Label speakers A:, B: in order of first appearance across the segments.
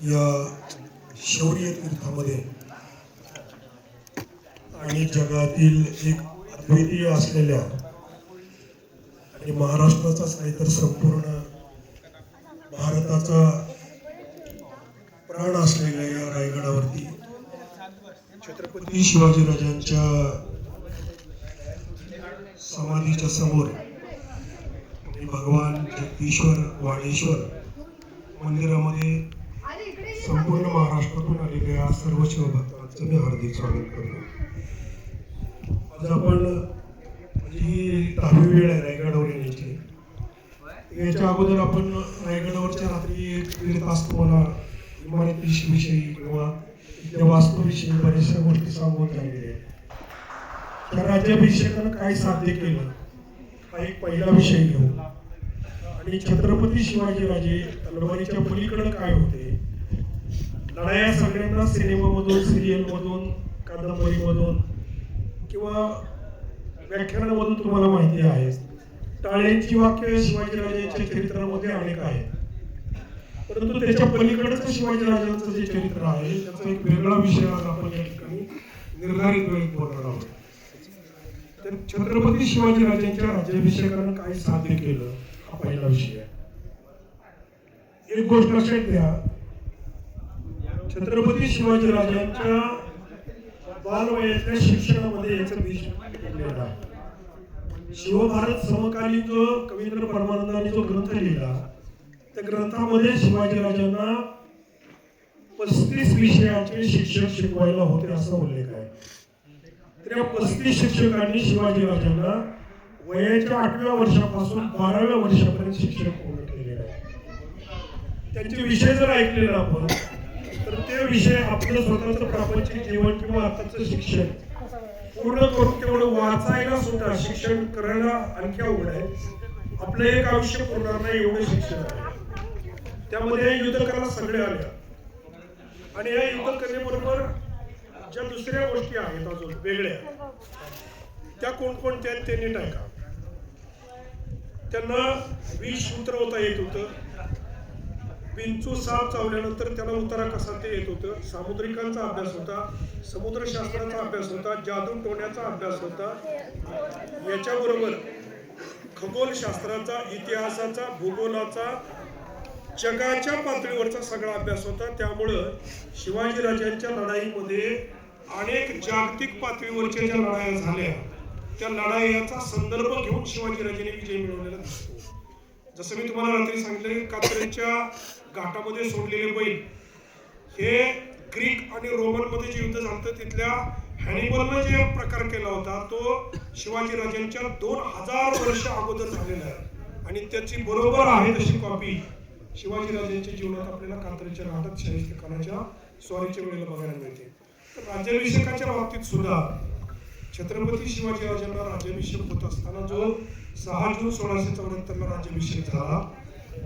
A: या शौर्य तीर्थामध्ये आणि जगातील एक अद्वितीय असलेल्या आणि महाराष्ट्राचाच नाही तर संपूर्ण भारताचा प्राण असलेल्या या रायगडावरती छत्रपती शिवाजीराजांच्या समाधीच्या समोर आणि भगवान जगदीश्वर वाणेश्वर मंदिरामध्ये संपूर्ण महाराष्ट्रातून आलेल्या सर्व शिवभक्तांचं मी हार्दिक स्वागत करतो. आज आपण म्हणजे ही 10वी वेळ आहे रायगडावर येण्याची. याच्या अगोदर आपण रायगडावरच्या रात्री 1.5 तास तुम्हाला इमारतीविषयी किंवा त्या वास्तूविषयी बऱ्याचशा गोष्टी सांगून झालेल्या आहेत. त्या राज्याभिषेकानं काय साध्य केलं हा एक पहिला विषय घेऊ आणि छत्रपती शिवाजीराजे तलवारीच्या पलीकडे काय होते, लढाया सगळ्यांना सिनेमामधून, सिरियलमधून, कादंबरीमधून किंवा व्याख्यानामधून तुम्हाला माहिती आहे. टाळ्यांची वाक्य शिवाजीराजांच्या चरित्रामध्ये अनेक आहेत, परंतु त्याच्या पलीकडचं शिवाजीराजांचं जे चरित्र आहे त्याचा एक वेगळा विषय आज आपण या ठिकाणी निर्धारित वेळेत बोलणार आहोत. तर छत्रपती शिवाजीराजांच्या राज्याभिषेकानं काय साध्य केलं हा पहिला विषय आहे. एक गोष्ट लक्षात घ्या, छत्रपती शिवाजीराजांच्या बालवयातल्या शिक्षणामध्ये याचं बीज पडलेलं आहे. शिवभारत समकालीन जो कवींद्र परमानंदांनी जो ग्रंथ लिहिला त्या ग्रंथामध्ये शिवाजीराजांना 35 विषयाचे शिक्षक शिकवायला होते असा उल्लेख आहे. तर या 35 शिक्षकांनी शिवाजीराजांना वयाच्या 8व्या वर्षापासून 12व्या वर्षापर्यंत शिक्षण पूर्ण केलेले आहे. त्यांचे विषय जर ऐकले ना आपण तर ते विषय आपलं स्वतःचं प्रापंचिक जीवन किंवा आताचं शिक्षण पूर्ण करून तेवढं वाचायला सुद्धा शिक्षण करायला आणखी अवघड आहे. आपलं एक आयुष्य पुरणार नाही एवढं शिक्षण आहे. त्यामध्ये युद्धकला सगळ्या आल्या आणि या युद्धकलेबरोबर ज्या दुसऱ्या गोष्टी आहेत अजून वेगळ्या त्या कोणकोणत्या आहेत ते नीट ऐका. त्यांना विष उतरवता येत होतं, विंचू साप चावल्यानंतर त्याला उतारा कसा ते येत होतं, सामुद्रिकांचा अभ्यास होता, समुद्रशास्त्राचा अभ्यास होता, जादू टोण्याचा अभ्यास होता, याच्याबरोबर खगोलशास्त्राचा, इतिहासाचा, भूगोलाचा, जगाच्या पातळीवरचा सगळा अभ्यास होता. त्यामुळं शिवाजीराजांच्या लढाईमध्ये अनेक जागतिक पातळीवरच्या ज्या लढाया झाल्या त्या लढायांचा संदर्भ घेऊन शिवाजीराजांनी विजय मिळवलेला दिसतो. जसं मी तुम्हाला रात्री सांगितलं, कात्रेच्या घाटामध्ये सोडलेले बैल हे ग्रीक आणि रोमन मध्ये जे युद्ध झालं तिथल्या हॅनिबलनं जे प्रकार केला होता तो शिवाजीराजांच्या 2000 वर्ष अगोदर झालेला आहे आणि त्याची बरोबर आहे तशी कॉपी शिवाजीराजांच्या जीवनात आपल्याला कात्रेच्या घाटात शाहिस्तेखानाच्या स्वारीच्या वेळेला बघायला मिळते. तर राज्याभिषेकाच्या बाबतीत सुद्धा छत्रपती शिवाजीराजांना राज्याभिषेक होत असताना जो 6 जून 1674 ला राज्याभिषेक झाला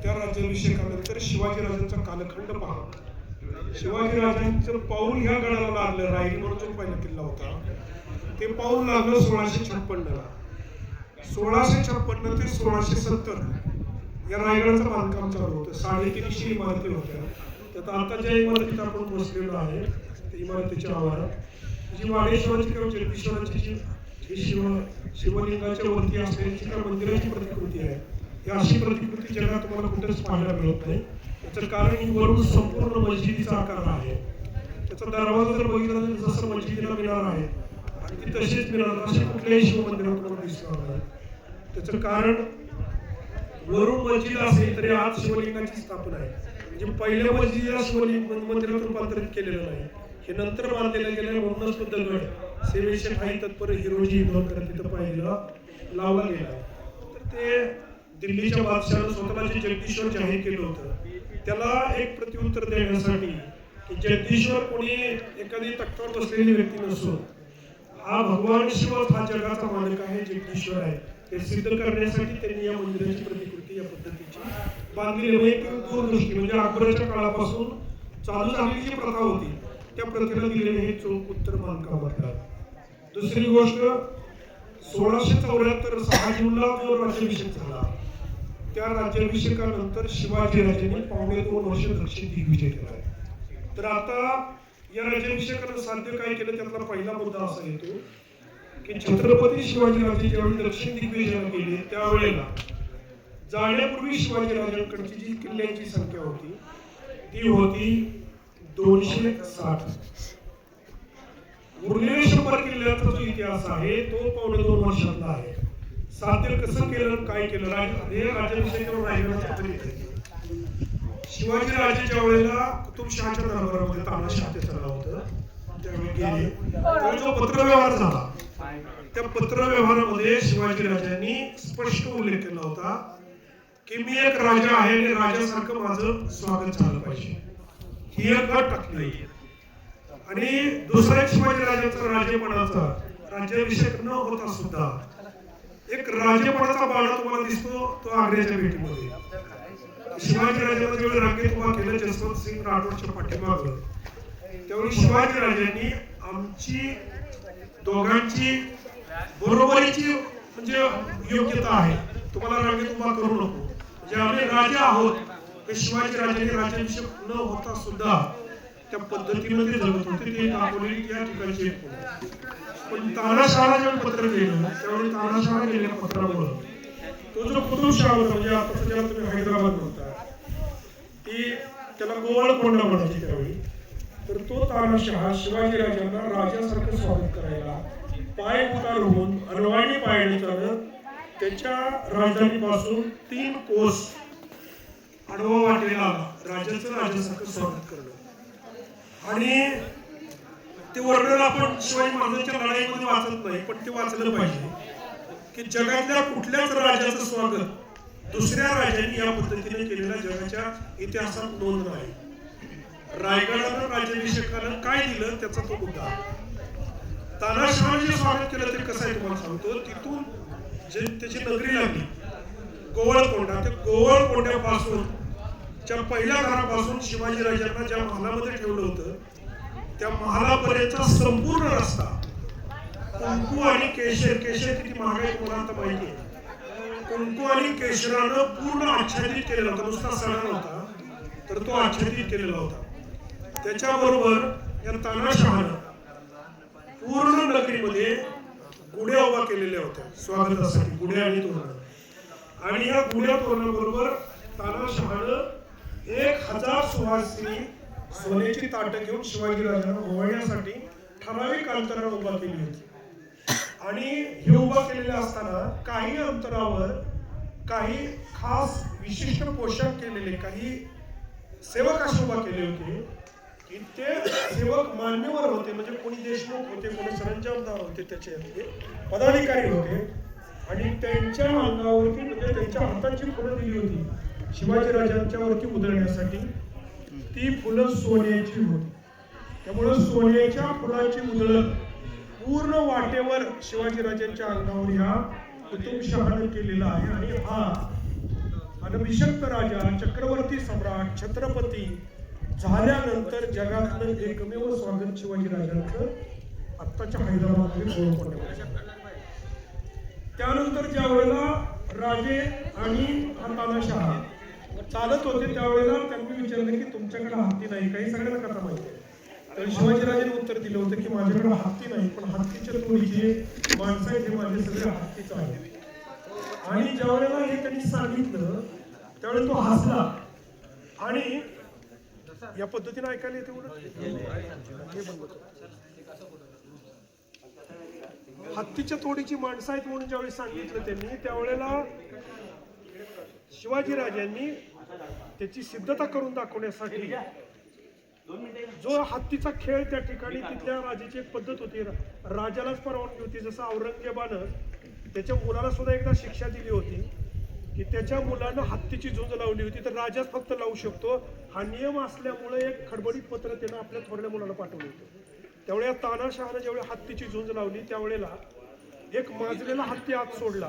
A: त्या राज्याभिषेकानंतर शिवाजीराजांचा कालखंड पहा. शिवाजीराजांचं पाऊल ह्या गडाला लागलं, रायरी म्हणून जो पहिला किल्ला होता ते पाऊल लागलं 1656 ला. 1656 ते 1670 या रायगडाचं बांधकाम चालू होतं. 350 इमारती होत्या. त्यात आता ज्या इमारतीत आपण बसलेलो आहे त्या इमारतीच्या आवारात जी वाणेश्वराची किंवा जगदीश्वराची जी शिवलिंगाच्या वरती असलेली जी काही मंदिराची प्रतिकृती आहे ही अशी प्रतिकृती जगात तुम्हाला कुठेच पाहायला मिळत नाही. त्याचं कारण ही वरून संपूर्ण मस्जिदीचा आकार आहे. त्याचा दरवाजा जर बघितला तर जसं मस्जिदीला मिनार आहे आणि ती तशीच मिनार अशी कुठल्याही शिवमंदिरात तुम्हाला दिसणार नाही. त्याचं कारण वरून मस्जिद असेल तरी आज शिवलिंगाची स्थापना आहे. म्हणजे पहिल्या मस्जिदीला शिवलिंग मंदिरात रूपांतरित केलेलं नाही, हे नंतर बांधलेलं गेलं. म्हणूनच तो दगड सेवेचे ठाई तत्पर हिरोजी इंदोरकर तिथं पाहिलेला लावला गेला. तर ते दिल्लीच्या बादशहानं स्वतःला जे जगदीश्वर जाहीर केलं होतं त्याला एक प्रत्युत्तर देण्यासाठी की जगदीश्वर कोणी एखादी तख्तावर बसलेली व्यक्ती नसून हा भगवान शिवच हा जगाचा मालक आहे, जगदीश्वर आहे, हे सिद्ध करण्यासाठी त्यांनी या मंदिराची प्रतिकृती या पद्धतीची बांधलेली आहे. एक दूरदृष्टी म्हणजे अकबराच्या काळापासून चालू झालेली जी प्रथा होती त्या प्रथेला दिलेले हे चोख उत्तर बांधकाम आहे. दुसरी गोष्ट 1674 6 जूनला जो राज्याभिषेक झाला त्या राज्याभिषेकानंतर शिवाजीराजांनी 2.5 वर्ष दक्षिण दिग्विजय केला. तर आता या राज्याभिषेकानं साध्य काय केलं त्यातला पहिला मुद्दा असा येतो की छत्रपती शिवाजीराजे ज्यावेळी दक्षिण दिग्विजय केले त्यावेळेला जाण्यापूर्वी शिवाजीराजांकडची जी किल्ल्यांची संख्या होती ती होती 260. उरलेले 100 किल्ल्यांचा जो इतिहास आहे तो पावणे 2 वर्षातला आहे. साध्य कसं केलं काय केलं हे राज्याभिषेकावर रायगडाच्या फरीत शिवाजीराजे ज्या वेळेला कुतुबशहाच्या दरबारामध्ये तानाशाह त्याचं नाव होतं त्यावेळी गेले त्यावेळी जो पत्रव्यवहार झाला त्या पत्रव्यवहारामध्ये शिवाजीराजांनी स्पष्ट उल्लेख केला होता की मी एक राजा आहे आणि राजासारखं माझं स्वागत झालं पाहिजे ही एक अट टाकली. आणि दुसरा एक शिवाजीराजांचा राजेपणाचा राज्याभिषेक न होता सुद्धा एक राजेपणाचा बाणा तुम्हाला दिसतो तो आग्र्याच्या भेटीमध्ये. शिवाजीराजांना जेवढे रांगेत उभा केलं जसवंत सिंग राठोडच्या पाठीमागं त्यावेळी शिवाजीराजांनी आमची दोघांची बरोबरीची म्हणजे योग्यता आहे तुम्हाला रांगेत उभा करू नको म्हणजे आम्ही राजा आहोत ते शिवाजीराजांनी राज्याभिषेक न होता सुद्धा त्या पद्धतीमध्ये जगत होते ते दाखवलेली या ठिकाणची एक पण तानाशाहला जेव्हा पत्र लिहिलं त्यावेळी तानाशाह लिहिलेल्या पत्रामुळं तो जो कुतुबशाह होता म्हणजे आता ज्याला तुम्ही हैदराबाद म्हणता ती त्याला गोवळकोंडा म्हणायची त्यावेळी तर तो तानाशाह शिवाजीराजांना राजासारखं स्वागत करायला पाय उतारून अनवाणी पायरी चालत त्याच्या राजधानीपासून 3 कोस आडवा वाटेला आला राजाचं राजासारखं स्वागत करणं. आणि ते वर्णन आपण शिवाजी महाराजांच्या लढाईमध्ये वाचत नाही पण ते वाचलं पाहिजे की जगातल्या कुठल्याच राजाचं स्वागत दुसऱ्या राजांनी या पद्धतीने केलेल्या जगाच्या इतिहासात नोंद नाही. रायगडानं राज्याभिषेकानं काय दिलं त्याचा तो मुद्दा. तानाशाहाने जे स्वागत केलं ते कसं आहे तुम्हाला सांगतो. तिथून जे त्याची नगरी लागली गोवळकोंडा ते गोवळकोंड्यापासून च्या पहिल्या घरापासून शिवाजीराजांना ज्या महालामध्ये ठेवलं होतं त्या महालापर्यंतचा संपूर्ण रस्ता कुंकू आणि केशर किती महाग आहे तुम्हाला आता माहिती आहे. कुंकू आणि केशरानं पूर्ण आच्छादित केलेला होता नुसता सणा नव्हता तर तो आच्छादित केलेला होता. त्याच्याबरोबर या तानाशाहानं पूर्ण नगरीमध्ये गुढ्या उभा केलेल्या होत्या स्वागतासाठी गुढ्या आणि तोरणं आणि या गुढ्या तोरणाबरोबर तानाशाहानं 1000 सुवासिनी सोन्याची ताटं घेऊन शिवाजीराजांना ओवाळण्यासाठी ठराविक अंतरावर उभा केली होती. आणि हे उभा केलेले असताना काही अंतरावर काही खास विशिष्ट पोशाख केलेले काही सेवक असे उभा केले होते की ते सेवक मान्यवर होते म्हणजे कोणी देशमुख होते कोणी सरंजामदार होते त्याचे पदाधिकारी होते आणि त्यांच्या अंगावरती म्हणजे त्यांच्या हाताची फुलं दिली होती शिवाजीराजांच्या वरती उधळण्यासाठी. ती फुलं सोन्याची होती त्यामुळे सोन्याच्या फुलाची उधळण पूर्ण वाटेवर शिवाजीराजांच्या अंगावर ह्या कुतुबशहाने केलेला आहे. आणि हा अनभिषक्त राजा चक्रवर्ती सम्राट छत्रपती झाल्यानंतर जगातलं एकमेव स्वागत शिवाजीराजांचं आत्ताच्या हैदराबादमध्ये गोवळकोंड्यामध्ये. त्यानंतर ज्या वेळेला राजे आणि हा तानाशाह चालत होते त्यावेळेला त्यांनी विचारलं की तुमच्याकडे हत्ती नाही काही सगळ्यांना कथा माहिती आहे. तर शिवाजीराजांनी उत्तर दिलं होतं की माझ्याकडे हत्ती नाही पण हत्तीच्या तोडीचे माणसं आहेत हे माझे सगळे हत्तीच आहे. आणि ज्या वेळेला हे त्यांनी सांगितलं त्यावेळेला तो हसला आणि या पद्धतीने ऐकायला येते हत्तीच्या तोडीची माणसं आहेत म्हणून ज्यावेळी सांगितलं त्यांनी त्यावेळेला शिवाजीराजांनी त्याची सिद्धता करून दाखवण्यासाठी जो हत्तीचा खेळ त्या ठिकाणी तिथल्या राजाची एक पद्धत होती राजालाच परवानगी होती. जसं औरंगजेबानं त्याच्या मुलाला सुद्धा एकदा शिक्षा दिली होती की त्याच्या मुलानं हत्तीची झुंज लावली होती तर राजाच फक्त लावू शकतो हा नियम असल्यामुळे एक खडबडीत पत्र त्यानं आपल्या थोरल्या मुलाला पाठवलं होतं. त्यावेळेला तानाशाहानं ज्यावेळी हत्तीची झुंज लावली त्यावेळेला एक माजलेला हत्ती आत सोडला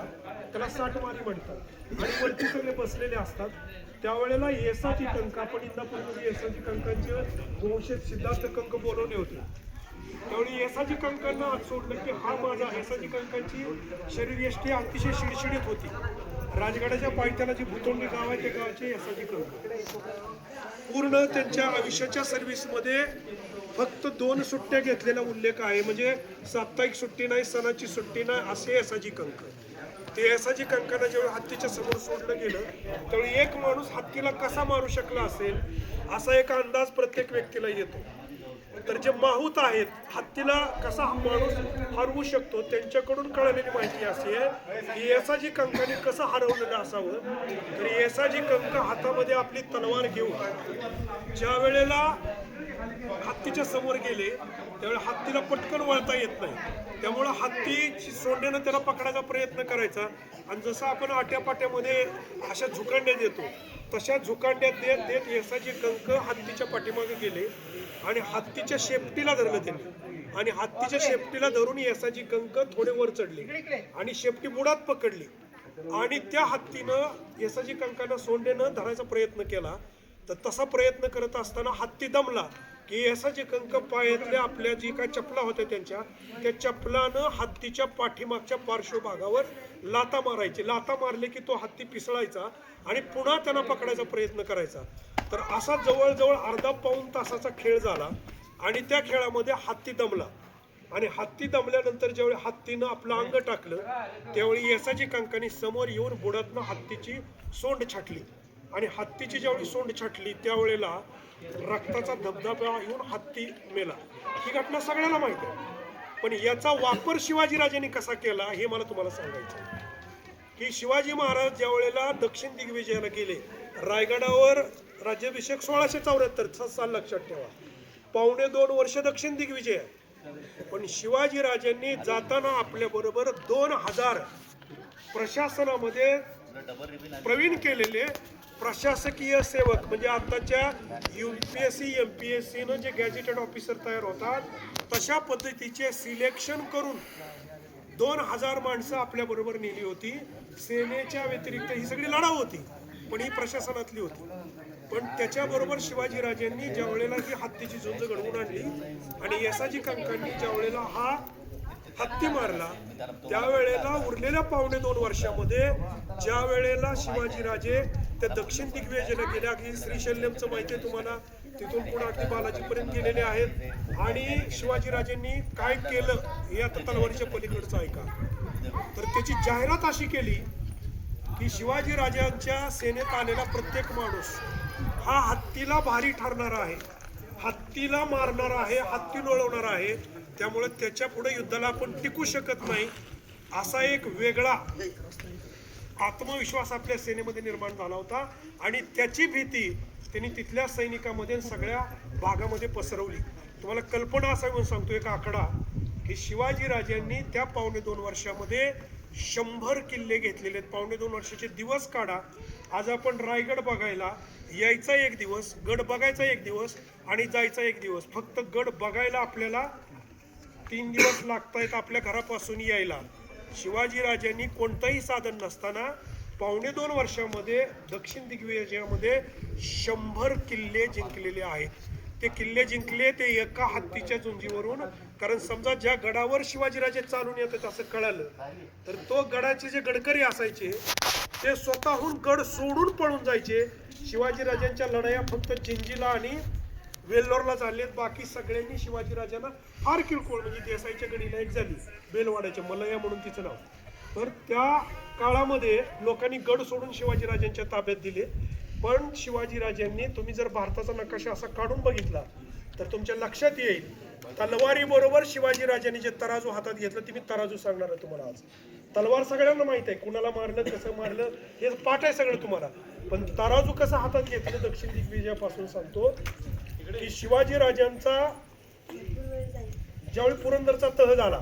A: त्याला 60 मारी म्हणतात आणि वरती सगळे बसलेले असतात. त्यावेळेला येसाची कंक आपण इंदापूरमध्ये येसाची कंकांचे वंशज सिद्धार्थ कंक बोलवले होते. त्यावेळी येसाची कंकांना आत सोडलं की हा माझा येसाची कंकांची शरीर यष्टी अतिशय शिडशिडीत होती राजगडाच्या पायथ्याला जी भुतोंडी गाव आहे ते गावाचे एसाजी कंक पूर्ण त्यांच्या आयुष्याच्या सर्व्हिसमध्ये फक्त 2 सुट्ट्या घेतलेला उल्लेख आहे. म्हणजे साप्ताहिक सुट्टी नाही, सणाची सुट्टी नाही, असे एसाजी कंक. ते एसाजी कंकांना जेव्हा हत्तीच्या समोर सोडलं गेलं त्यावेळी एक माणूस हत्तीला कसा मारू शकला असेल असा एक अंदाज प्रत्येक व्यक्तीला येतो. तर जे माहूत आहेत हत्तीला कसा हा माणूस हरवू शकतो त्यांच्याकडून कळलेली माहिती अशी आहे की एसाजी कंकाने कसं हरवलेलं असावं. तर एसाजी कंक हातामध्ये आपली तलवार घेऊन ज्या वेळेला हत्तीच्या समोर गेले त्यावेळेला हत्तीला पटकन वळता येत नाही. त्यामुळं हत्ती सोंडेनं त्याला पकडायचा प्रयत्न करायचा आणि जसं आपण आट्यापाट्यामध्ये अशा झुकांड्या देतो तशा झुकांड्यात देत देत एसाजी कंक हत्तीच्या पाठीमागे गेले आणि हत्तीच्या शेपटीला धरलं त्यांनी आणि हत्तीच्या शेपटीला धरून एसाजी कंक थोडे वर चढले आणि शेपटी बुडात पकडली आणि त्या हत्तीनं एसाजी कंकानं सोंडेनं धरायचा प्रयत्न केला. तर तसा प्रयत्न करत असताना हत्ती दमला की एसाजी कंक पायातल्या आपल्या जी काय चपला होत्या त्या चपलानं हत्तीच्या पाठीमागच्या पार्श्वभागावर लाता मारायची. लाता मारले की तो हत्ती पिसळायचा आणि पुन्हा त्यांना पकडायचा प्रयत्न करायचा. तर असा जवळजवळ अर्धा पाऊण तासाचा खेळ झाला आणि त्या खेळामध्ये हत्ती दमला आणि हत्ती दमल्यानंतर ज्यावेळी हत्तीनं आपलं अंग टाकलं त्यावेळी एसाजी कंकाने समोर येऊन बुडातनं हत्तीची सोंड छाटली आणि हत्तीची ज्यावेळी सोंड छाटली त्यावेळेला रक्ताचा धबधबा येऊन हत्ती मेला. ही घटना सगळ्यांना माहिती आहे. पण याचा वापर शिवाजीराजांनी कसा केला हे मला तुम्हाला सांगायचं की शिवाजी महाराज ज्या वेळेला दक्षिण दिग्विजयाला गेले रायगडावर राज्याभिषेक 1674 साल लक्षात ठेवा. 1.25 वर्ष दक्षिण दिग्विजय. पण शिवाजी राजांनी जाताना आपल्या बरोबर 2000 प्रशासनामध्ये प्रवीण केलेले प्रशासकीय सेवक म्हणजे आताच्या UPSC MPSC न जे गॅजेटेड ऑफिसर तयार होतात तशा पद्धतीचे सिलेक्शन करून 2000 माणसं आपल्या बरोबर नेली होती. सेनेच्या व्यतिरिक्त ही सगळी लढाऊ होती पण ही प्रशासनातली होती. पण त्याच्याबरोबर शिवाजी राजांनी ज्या वेळेला ही हत्तीची झुंज घडवून आणली आणि एसाजी कंकांनी ज्या वेळेला हा हत्ती मारला त्यावेळेला उरलेल्या 1.25 वर्षामध्ये ज्या वेळेला शिवाजी राजे त्या दक्षिण दिग्विजयाला गेल्या की श्रीशैल्यमचं माहिती आहे तुम्हाला तिथून पुढे अगदी बालाजीपर्यंत गेलेले आहेत आणि शिवाजीराजांनी काय केलं हे आता तलवारीच्या पलीकडचं ऐका. तर त्याची जाहिरात अशी केली की शिवाजी राजांच्या सेनेत आलेला प्रत्येक माणूस हा हत्तीला भारी ठरणार आहे, हत्तीला मारणार आहे, हत्ती लोळवणार आहे, त्यामुळे त्याच्या पुढे युद्धाला आपण टिकू शकत नाही असा एक वेगळा आत्मविश्वास आपल्या सेनेमध्ये निर्माण झाला होता आणि त्याची भीती त्यांनी तिथल्या सैनिकांमध्ये सगळ्या भागामध्ये पसरवली. तुम्हाला कल्पना असावी म्हणून सांगतो एक आकडा की शिवाजी राजांनी त्या 1.25 वर्षामध्ये 100 किल्ले घेतलेले आहेत. 1.25 वर्षाचे दिवस काढा. आज आपण रायगड बघायला यायचा एक दिवस, गड बघायचा एक दिवस आणि जायचा एक दिवस. फक्त गड बघायला आपल्याला 3 दिवस लागतायत आपल्या घरापासून यायला. शिवाजी राजांनी कोणतंही साधन नसताना 1.25 वर्षामध्ये दक्षिण दिग्विजयामध्ये 100 किल्ले जिंकलेले आहेत. ते किल्ले जिंकले ते एका हत्तीच्या झुंजीवरून. कारण समजा ज्या गडावर शिवाजीराजे चालून येतात असं कळालं तर तो गडाचे जे गडकरी असायचे ते स्वतःहून गड सोडून पळून जायचे. शिवाजीराजांच्या लढाया फक्त जिंजीला आणि वेल्लोरला झालेत. बाकी सगळ्यांनी शिवाजीराजांना फार किरकोळ म्हणजे देसाईच्या गडीला एक झाली बेलवाड्याच्या मलया म्हणून तिचं नाव. तर त्या काळामध्ये लोकांनी गड सोडून शिवाजीराजांच्या ताब्यात दिले. पण शिवाजीराजांनी तुम्ही जर भारताचा नकाशा असा काढून बघितला तर तुमच्या लक्षात येईल तलवारी बरोबर शिवाजीराजांनी जे तराजू हातात घेतलं ते मी तराजू सांगणार आहे तुम्हाला आज. तलवार सगळ्यांना माहित आहे कुणाला मारलं कसं मारलं हे पाठ आहे सगळं तुम्हाला. पण तराजू कसा हातात घेतलं दक्षिण दिग्विजयापासून सांगतो की शिवाजीराजांचा ज्यावेळी पुरंदरचा तह झाला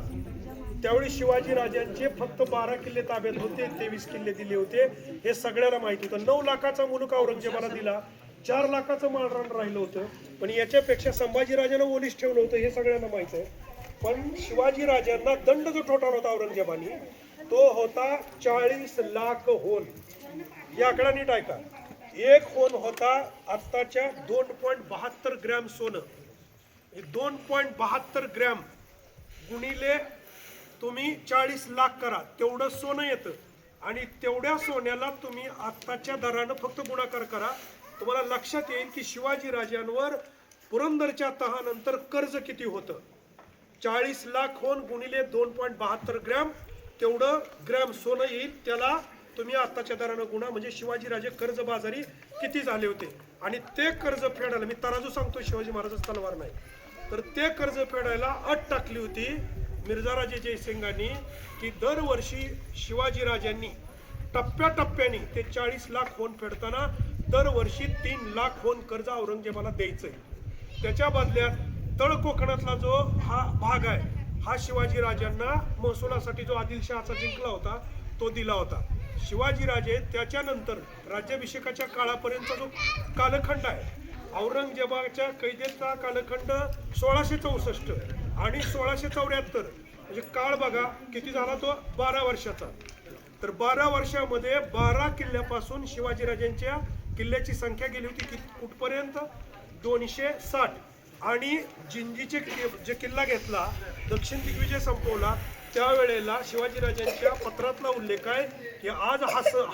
A: त्यावेळी शिवाजीराजांचे फक्त 12 किल्ले ताब्यात होते, 23 किल्ले दिले होते. हे सगळ्याला माहिती होतं. 9 लाखाचा मुलूक औरंगजेबाला दिला, 4 लाखाचं माळरान राहिलं होतं. पण याच्यापेक्षा संभाजीराजांना ओलीस ठेवलं होतं हे सगळ्यांना माहित आहे. पण शिवाजीराजांना दंड जो ठोठावला होता औरंगजेबाने तो होता 40 लाख होल. ही आकडा नीट ऐका. एक होन होता आत्ताच्या 2.72 ग्रॅम सोनं. 2.72 ग्रॅम गुणिले तुम्ही 40 लाख करा तेवढं सोनं येतं आणि तेवढ्या सोन्याला तुम्ही आत्ताच्या दरानं फक्त गुणाकार करा, तुम्हाला लक्षात येईल की शिवाजी राजांवर पुरंदरच्या तहानंतर कर्ज किती होतं. 40 लाख होऊन गुणिले 2.72 ग्रॅम तेवढं ग्रॅम सोनं येईल. त्याला तुम्ही आत्ताच्या दरानं गुणा, म्हणजे शिवाजीराजे कर्जबाजारी किती झाले होते. आणि ते कर्ज फेडायला, मी तराजू सांगतो, शिवाजी महाराजच तलवार नाही, तर ते कर्ज फेडायला अट टाकली होती मिर्झाराजे जयसिंगांनी की दरवर्षी शिवाजीराजांनी टप्प्याटप्प्याने ते 40 लाख होऊन फेडताना दरवर्षी 3 लाख होऊन कर्ज औरंगजेबाला द्यायचंय. त्याच्या बदल्यात तळ कोकणातला जो हा भाग आहे हा शिवाजीराजांना महसुलासाठी जो आदिलशहाचा जिंकला होता तो दिला होता. शिवाजीराजे त्याच्यानंतर राज्याभिषेकाच्या काळापर्यंतचा जो कालखंड आहे, औरंगजेबाच्या कैदेचा कालखंड 1664 आणि 1674, म्हणजे काळ बघा किती झाला तो 12 वर्षाचा. तर 12 वर्षामध्ये 12 किल्ल्यापासून शिवाजीराजांच्या किल्ल्याची संख्या गेली होती कुठपर्यंत 260. आणि जिंजीचे जे किल्ला घेतला, दक्षिण दिग्विजय संपवला, त्यावेळेला शिवाजीराजांच्या पत्रातला उल्लेख आहे की आज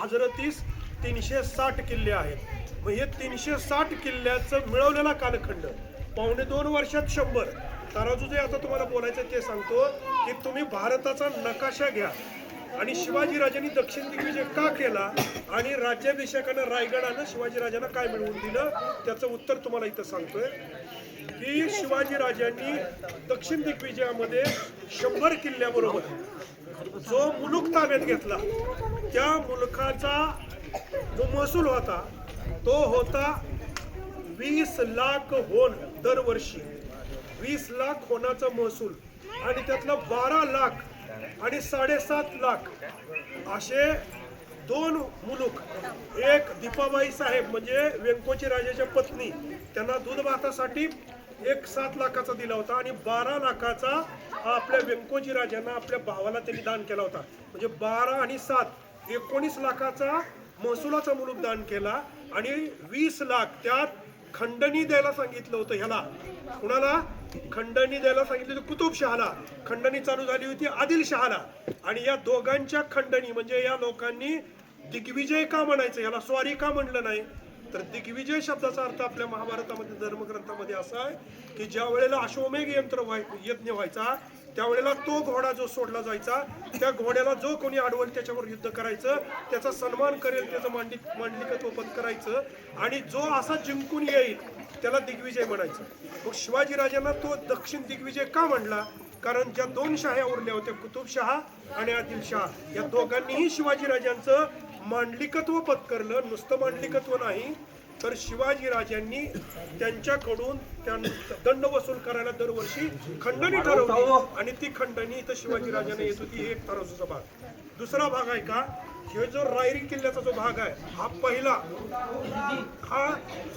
A: हजरतीस 360 किल्ले आहेत. मग हे 360 किल्ल्याचं मिळवलेला कालखंड 2.25 वर्षात 100. तराजू जे आता तुम्हाला बोलायचं ते सांगतो की तुम्ही भारताचा नकाशा घ्या आणि शिवाजीराजांनी दक्षिण दिग्विजय का केला आणि राज्याभिषेकानं रायगडानं शिवाजीराजांना काय मिळवून दिलं, त्याचं उत्तर तुम्हाला इथं सांगतोय की शिवाजीराजांनी दक्षिण दिग्विजयामध्ये 100 किल्ल्याबरोबर जो मुलुक ताब्यात घेतला, त्या मुलुखाचा जो महसूल होता तो होता 20 लाख होन दरवर्षी. 20 लाख होनाचा महसूल आणि त्यातला 12 लाख आणि 7.5 लाख असे 2 मुलूक. एक दीपाबाई साहेब म्हणजे व्यंकोची राजाच्या पत्नी, त्यांना दूध भातासाठी 7 लाखाचा दिला होता आणि 12 लाखाचा आपल्या व्यंकोजी राजांना आपल्या भावाला त्यांनी दान केला होता. म्हणजे 12 आणि 7 19 लाखाचा महसुलाचा मुलूक दान केला आणि 20 लाख त्यात खंडणी द्यायला सांगितलं होतं. ह्याला कुणाला खंडणी द्यायला सांगितलं होतं? कुतुबशहाला. खंडणी चालू झाली होती आदिलशहाला. आणि या दोघांच्या खंडणी म्हणजे या लोकांनी दिग्विजय का म्हणायचं, याला स्वारी का म्हणलं नाही, तर दिग्विजय शब्दाचा अर्थ आपल्या महाभारतामध्ये धर्मग्रंथामध्ये असा आहे की ज्या वेळेला अश्वमेघ यज्ञ व्हायचा त्यावेळेला तो घोडा जो सोडला जायचा, त्या घोड्याला जो कोणी अडवल त्याच्यावर युद्ध करायचं, त्याचा सन्मान करेल, त्याचं मांडलिकत्व पण करायचं आणि जो असा जिंकून येईल त्याला दिग्विजय म्हणायचं. मग शिवाजीराजांना तो दक्षिण दिग्विजय का म्हणला, कारण ज्या 2 शाह्या उरल्या होत्या, कुतुबशहा आणि आदिलशहा, या दोघांनीही शिवाजीराजांचं मांडलिकत्व पत्करलं. नुसतं मांडलिकत्व नाही तर शिवाजीराजांनी त्यांच्याकडून दंड वसूल करायला दरवर्षी खंडणी ठरवली आणि ती खंडणी इथं शिवाजीराजांना येत होती. एक तराजूचा भाग. दुसरा भाग आहे का, हे जो रायरी किल्ल्याचा जो भाग आहे हा पहिला, हा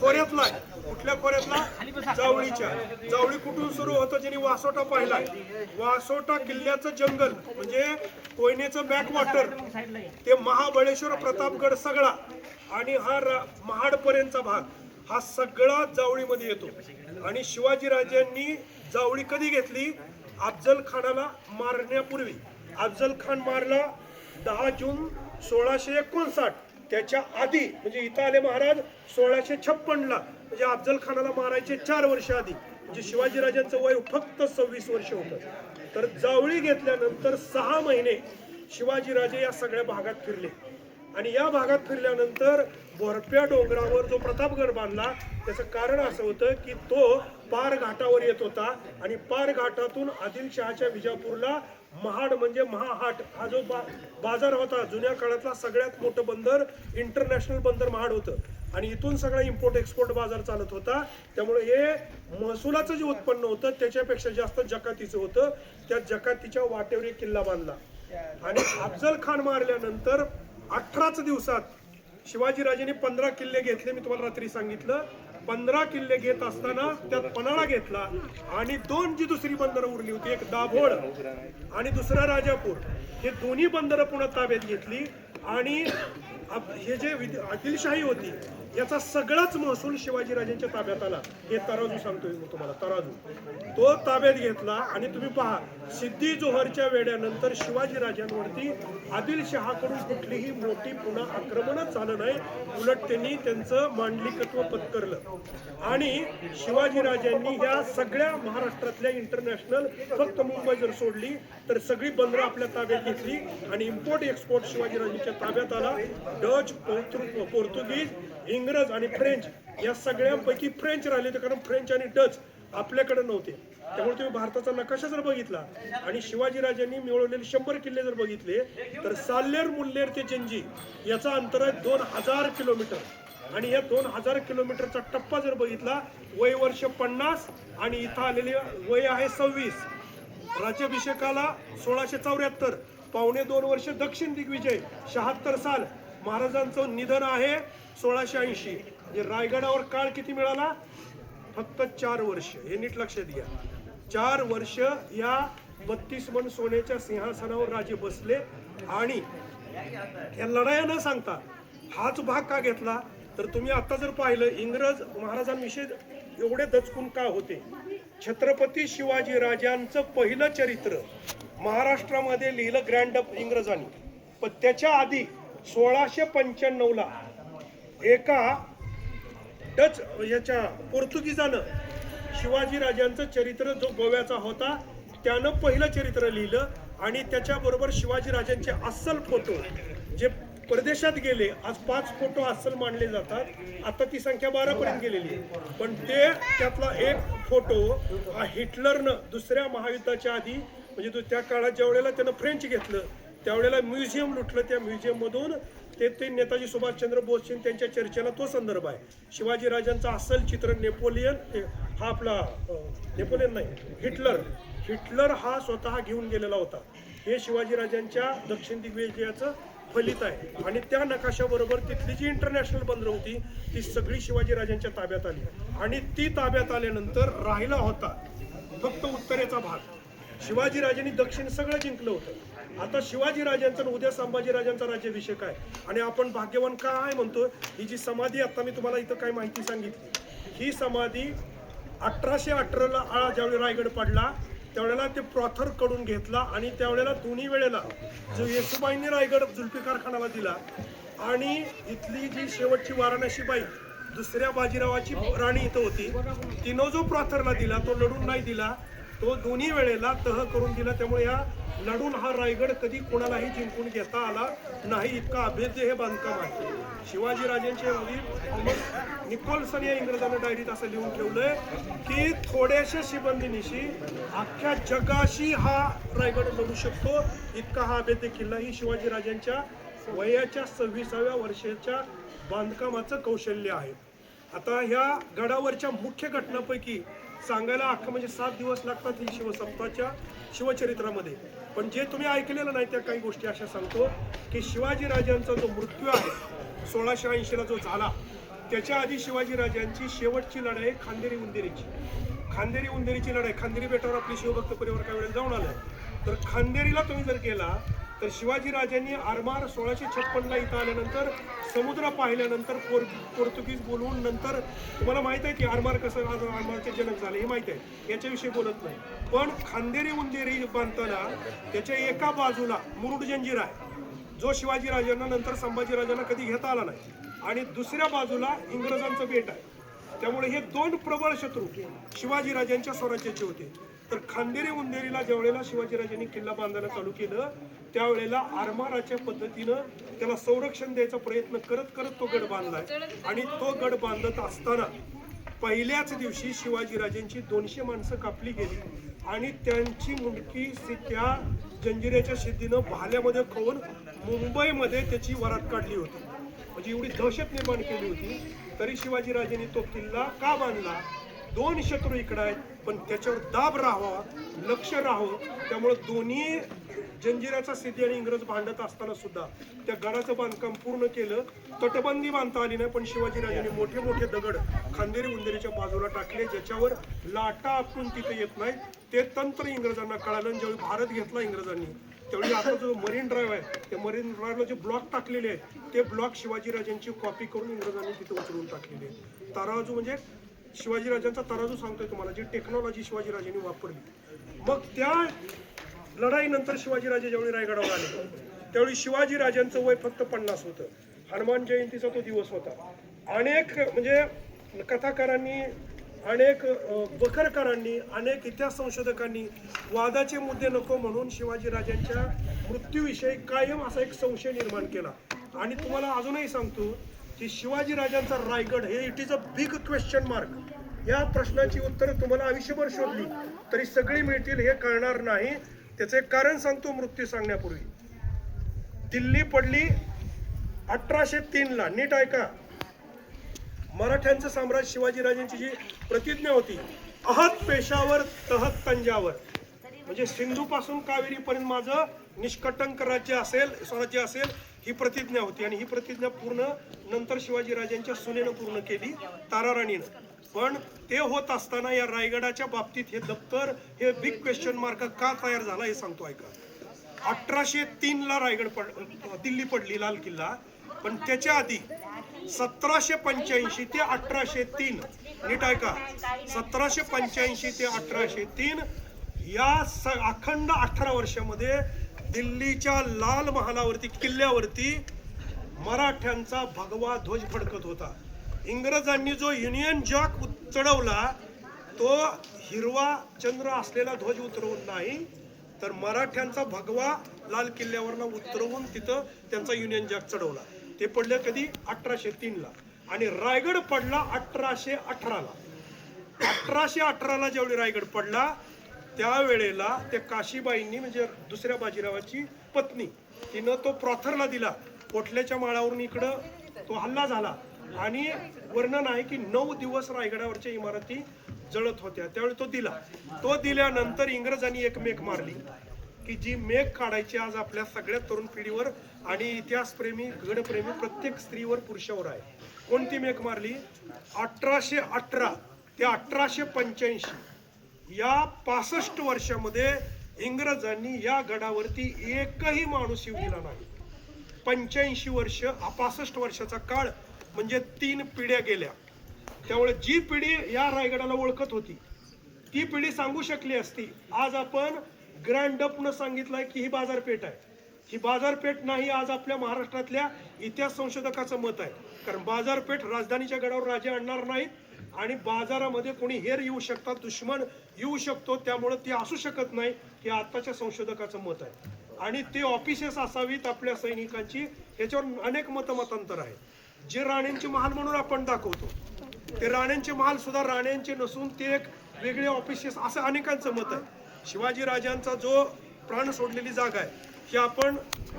A: खोऱ्यातला आहे. कुठल्या खोऱ्यातला? जावळीच्या. जावळी कुठून सुरू होतं, ज्यांनी वासोटा पाहिलाय. वासोटा किल्ल्याचं जंगल म्हणजे कोयनेचं बॅकवॉटर ते महाबळेश्वर, प्रतापगड सगळा आणि हा महाडपर्यंतचा भाग हा सगळा जावळीमध्ये येतो. आणि शिवाजीराजांनी जावळी कधी घेतली? अफजल खानाला मारण्यापूर्वी. अफजल खान मारला 10 जून 1659. त्याच्या आधी म्हणजे इथं आले महाराज 1656ला, म्हणजे अफजल खानाला मारायचे 4 वर्ष आधी. म्हणजे शिवाजीराजांचं वय फक्त 26 वर्ष होतं. तर जावळी घेतल्यानंतर 6 महिने शिवाजीराजे या सगळ्या भागात फिरले आणि या भागात फिरल्यानंतर बोरप्या डोंगरावर जो प्रतापगड बांधला त्याचं कारण असं होतं की तो पार घाटावर येत होता आणि पार घाटातून आदिलशहाच्या विजापूरला महाड म्हणजे महाहाट हा जो बाजार होता, जुन्या काळातला सगळ्यात मोठं बंदर, इंटरनॅशनल बंदर महाड होतं आणि इथून सगळा इम्पोर्ट एक्सपोर्ट बाजार चालत होता. त्यामुळे हे महसुलाचं जे उत्पन्न होतं त्याच्यापेक्षा जास्त जकातीचं होतं. त्या जकातीच्या वाटेवर एक किल्ला बांधला आणि अफजल खान मारल्यानंतर 18च दिवसात शिवाजीराजांनी 15 किल्ले घेतले. मी तुम्हाला रात्री सांगितलं 15 किल्ले घेत असताना त्यात पन्हाळा घेतला आणि 2 जी दुसरी बंदरं उरली होती, एक दाभोळ आणि दुसरा राजापूर, हे दोन्ही बंदरं पुन्हा ताब्यात घेतली. आणि हे जे आदिलशाही होती याचा सगळाच महसूल शिवाजीराजांच्या ताब्यात आला. हे तराजू सांगतोय मी तुम्हाला, तराजू तो ताब्यात घेतला. आणि तुम्ही पहा, सिद्धी जोहरच्या वेड्यानंतर शिवाजीराजांवरती आदिलशहाकडून कुठलीही मोठी पुन्हा आक्रमणच झालं नाही. उलट त्यांनी त्यांचं मांडलिकत्व पत्करलं. आणि शिवाजीराजांनी या सगळ्या महाराष्ट्रातल्या इंटरनॅशनल, फक्त मुंबई जर सोडली तर सगळी बंदरं आपल्या ताब्यात घेतली. आणि इम्पोर्ट एक्सपोर्ट शिवाजीराजांच्या ताब्यात आला. डच, पोर्तुगीज, इंग्रज आणि फ्रेंच या सगळ्यांपैकी फ्रेंच राहिले होते, कारण फ्रेंच आणि डच आपल्याकडे नव्हते. त्यामुळे तुम्ही भारताचा नकाशा जर बघितला आणि शिवाजीराजांनी मिळवलेले 100 किल्ले जर बघितले तर साल्हेर, मुल्हेर ते जंजी याचा अंतर आहे 2000 किलोमीटर. आणि या 2000 किलोमीटरचा टप्पा जर बघितला, वय वर्ष 50 आणि इथं आलेले वय आहे 26. राज्याभिषेकाला 1674, पावणे 2 वर्ष दक्षिण दिग्विजय 76 साल. महाराजांचं निधन आहे 1680. म्हणजे रायगडावर काळ किती मिळाला? फक्त 4 वर्ष. हे नीट लक्षात घ्या. 4 वर्ष या 32 मन सोन्याच्या सिंहासनावर राजे बसले. आणि या लढाया न सांगता हाच भाग का घेतला तर तुम्ही आता जर पाहिलं, इंग्रज महाराजांविषयी एवढे दचकून का होते? छत्रपती शिवाजी राजांचं पहिलं चरित्र महाराष्ट्रामध्ये लिहिलं ग्रँड इंग्रजांनी. पण त्याच्या आधी 1695ला एका डच याच्या पोर्तुगीजानं शिवाजी राजांचं चरित्र, जो गोव्याचा होता, त्यानं पहिलं चरित्र लिहिलं. आणि त्याच्याबरोबर शिवाजी राजांचे अस्सल फोटो जे परदेशात गेले, आज 5 फोटो अस्सल मानले जातात. आता ती संख्या 12 पर्यंत गेलेली आहे. पण त्यातला एक फोटो हा हिटलरनं दुसऱ्या महायुद्धाच्या आधी, म्हणजे त्या काळात ज्या वेळेला त्यानं फ्रेंच घेतलं त्यावेळेला म्युझियम लुटलं. त्या म्युझियम मधून ते नेताजी सुभाषचंद्र बोस त्यांच्या चर्चेला तो संदर्भ आहे. शिवाजी राजांचं अस्सल चित्र नेपोलियन, हा आपला नेपोलियन नाही, हिटलर हा स्वतः घेऊन गेलेला होता. हे शिवाजी राजांच्या दक्षिण दिग्विजयाचं फलित आहे. आणि त्या नकाशाबरोबर तिथली जी इंटरनॅशनल बंदरं होती ती सगळी शिवाजी राजांच्या ताब्यात आली. आणि ती ताब्यात आल्यानंतर राहिला होता फक्त उत्तरेचा भाग. शिवाजी राजांनी दक्षिण सगळं जिंकलं होतं. आता शिवाजी राजांचा उद्या संभाजी राजांचा राज्याभिषेक आहे. आणि आपण भाग्यवान का आहे म्हणतो? ही जी समाधी आता मी तुम्हाला इथं काय माहिती सांगितली, ही समाधी 1818ला ज्यावेळी रायगड पडला त्यावेळेला ते प्रॉथर कडून घेतला. आणि त्यावेळेला दोन्ही वेळेला जो येसुबाईंनी रायगड जुल्फिकार खानाला दिला आणि इथली जी शेवटची वाराणसी बाई दुसऱ्या बाजीरावाची राणी इथं होती, तिनं जो प्रॉथरला दिला तो लढून नाही दिला, तो दोन्ही वेळेला तह करून दिला. त्यामुळे या लढून हा रायगड कधी कोणालाही जिंकून घेता आला नाही. इतका अभेद्य हे बांधकाम आहे. शिवाजी राजांच्या मुली निकोल्सन या इंग्रजांना डायरीत असं लिहून ठेवलंय की थोड्याशा शिबंदीनिशी अख्ख्या जगाशी हा रायगड लढू शकतो, इतका हा अभेद्य किल्ला. ही शिवाजी राजांच्या वयाच्या 26व्या वर्षाच्या बांधकामाचं कौशल्य आहे. आता ह्या गडावरच्या मुख्य घटनांपैकी सांगायला अख्खं म्हणजे 7 दिवस लागतात ही शिवसप्ताच्या शिवचरित्रामध्ये. पण जे तुम्ही ऐकलेलं नाही त्या काही गोष्टी अशा सांगतो की शिवाजी राजांचा जो मृत्यू आहे 1680ला जो झाला, त्याच्या आधी शिवाजी राजांची शेवटची लढाई खांदेरी उंदेरीची लढाई. खांदेरी बेटावर आपली शिवभक्त परिवार काही वेळेला जाऊन आलाय. तर खांदेरीला तुम्ही जर गेला तर शिवाजी राजांनी आरमार 1656ला इथं आल्यानंतर समुद्र पाहिल्यानंतर पोर्तुगीज बोलवून, नंतर तुम्हाला माहित आहे की आरमारचे जनक झाले हे माहित आहे, याच्याविषयी बोलत नाही. पण खांदेरी उंदेरी बांधताना त्याच्या एका बाजूला मुरुड जंजीर आहे, जो शिवाजी राजांना नंतर संभाजी राजांना कधी घेता आला नाही. आणि दुसऱ्या बाजूला इंग्रजांचं बेट आहे. त्यामुळे हे 2 प्रबळ शत्रू शिवाजी राजांच्या स्वराज्याचे होते. तर खांदेरी उंदेरीला ज्या वेळेला शिवाजीराजांनी किल्ला बांधायला चालू केलं त्यावेळेला आरमाराच्या पद्धतीनं त्याला संरक्षण द्यायचा प्रयत्न करत करत तो गड बांधलाय. आणि तो गड बांधत असताना पहिल्याच दिवशी शिवाजीराजांची 200 माणसं कापली गेली आणि त्यांची मुंडकी त्या जंजिऱ्याच्या सिद्धीनं भाल्यामध्ये खाऊन मुंबईमध्ये त्याची वरात काढली होती. म्हणजे एवढी दहशत निर्माण केली होती. तरी शिवाजीराजांनी तो किल्ला का बांधला दोन शत्रू इकडे आहेत, पण त्याच्यावर दाब राहावा, लक्ष राहावं. त्यामुळे दोन्ही जंजिराचा सिद्धी आणि इंग्रज भांडत असताना सुद्धा त्या गडाचं बांधकाम पूर्ण केलं. तटबंदी बांधता आली नाही, पण शिवाजीराजांनी मोठे मोठे दगड खांदेरी उंदेरीच्या बाजूला टाकले, ज्याच्यावर लाटा आपण तिथे येत नाही. ते तंत्र इंग्रजांना कळालं. ज्यावेळी भारत घेतला इंग्रजांनी, त्यावेळी आता जो मरीन ड्राईव्ह आहे, त्या मरीन ड्राईव्हला जे ब्लॉक टाकलेले आहेत, ते ब्लॉक शिवाजीराजांची कॉपी करून इंग्रजांनी तिथे उचलून टाकलेले आहेत. तराजू म्हणजे शिवाजीराजांचा तराजू सांगतोय तुम्हाला, जी टेक्नॉलॉजी शिवाजीराजांनी वापरली. मग त्या लढाईनंतर शिवाजीराजे ज्यावेळी रायगडावर आले, त्यावेळी शिवाजीराजांचं वय फक्त 50 होतं. हनुमान जयंतीचा तो दिवस होता. अनेक म्हणजे कथाकारांनी, अनेक बखरकारांनी, अनेक इतिहास संशोधकांनी वादाचे मुद्दे नको म्हणून शिवाजीराजांच्या मृत्यूविषयी कायम असा एक संशय निर्माण केला. आणि तुम्हाला अजूनही सांगतो की शिवाजीराजांचा रायगड हे it is a big question mark. या प्रश्नाची उत्तरं तुम्हाला आयुष्यभर शोधली तरी सगळी मिळतील हे कळणार नाही. त्याचे कारण सांगतो मृत्यू सांगण्यापूर्वी. दिल्ली पडली 1803ला. नीट ऐका. मराठ्यांचं साम्राज्य शिवाजीराजांची जी प्रतिज्ञा होती, अहत पेशावर तहत तंजावर, म्हणजे सिंधू पासून कावेरीपर्यंत माझं निष्कटंक राज्य असेल, स्वराज्य असेल, ही प्रतिज्ञा होती. आणि ही प्रतिज्ञा पूर्ण नंतर शिवाजीराजांच्या सुनेनं पूर्ण केली, ताराराणीनं. पण ते होत असताना या रायगडाच्या बाबतीत हे दप्तर, हे बिग क्वेश्चन मार्क का तयार झाला हे सांगतो ऐका. 1803ला रायगड दिल्ली पडली, लाल किल्ला. पण त्याच्या आधी 1785 ते 1803, नीट ऐका, 1785 ते 1803 या अखंड 18 वर्षामध्ये दिल्लीच्या लाल महालावरती, किल्ल्यावरती मराठ्यांचा भगवा ध्वज फडकत होता. इंग्रजांनी जो युनियन जॅक चढवला, तो हिरवा चंद्र असलेला ध्वज उतरवून नाही, तर मराठ्यांचा भगवा लाल किल्ल्यावरला उतरवून तिथं त्यांचा युनियन जॅक चढवला. ते पडले कधी? 1803ला. आणि रायगड पडला 1818ला. 1818ला ज्यावेळी रायगड पडला, त्यावेळेला त्या काशीबाईंनी, म्हणजे दुसऱ्या बाजीरावाची पत्नी, तिनं तो प्रॉथरला दिला. कोठल्याच्या माळावरून इकडं तो हल्ला झाला आणि वर्णन आहे की 9 दिवस रायगडावरच्या इमारती जळत होत्या. त्यावेळी तो दिला. तो दिल्यानंतर इंग्रजांनी एक मेक मारली की जी मेक काढायची आज आपल्या सगळ्या तरुण पिढीवर आणि इतिहासप्रेमी, गडप्रेमी प्रत्येक स्त्रीवर, पुरुषावर आहे. कोणती मेक मारली? 1818 ते 1885 या 65 वर्षामध्ये इंग्रजांनी या गडावरती एकही माणूस येऊ दिला नाही. 85 वर्ष, 65 वर्षाचा काळ म्हणजे 3 पिढ्या गेल्या. त्यामुळे जी पिढी या रायगडाला ओळखत होती, ती पिढी सांगू शकली असती. आज आपण ग्रँड अपनं सांगितलंय की ही बाजारपेठ आहे. ही बाजारपेठ नाही, आज आपल्या महाराष्ट्रातल्या इतिहास संशोधकाचं मत आहे. कारण बाजारपेठ राजधानीच्या गडावर राजे आणणार नाहीत आणि बाजारामध्ये कोणी हेर येऊ शकतात, दुश्मन येऊ शकतो, त्यामुळे ती असू शकत नाही, हे आताच्या संशोधकाचं मत आहे. आणि ते ऑफिसेस असावीत आपल्या सैनिकांची, याच्यावर अनेक मतमतांतर आहे. जे राण्यांचे महाल म्हणून आपण दाखवतो, ते राण्यांचे महाल सुद्धा राण्यांचे नसून ते एक वेगळे ऑफिसेस, असं अनेकांचं मत आहे. शिवाजीराजांचा जो प्राण सोडलेली जागा आहे, ही आपण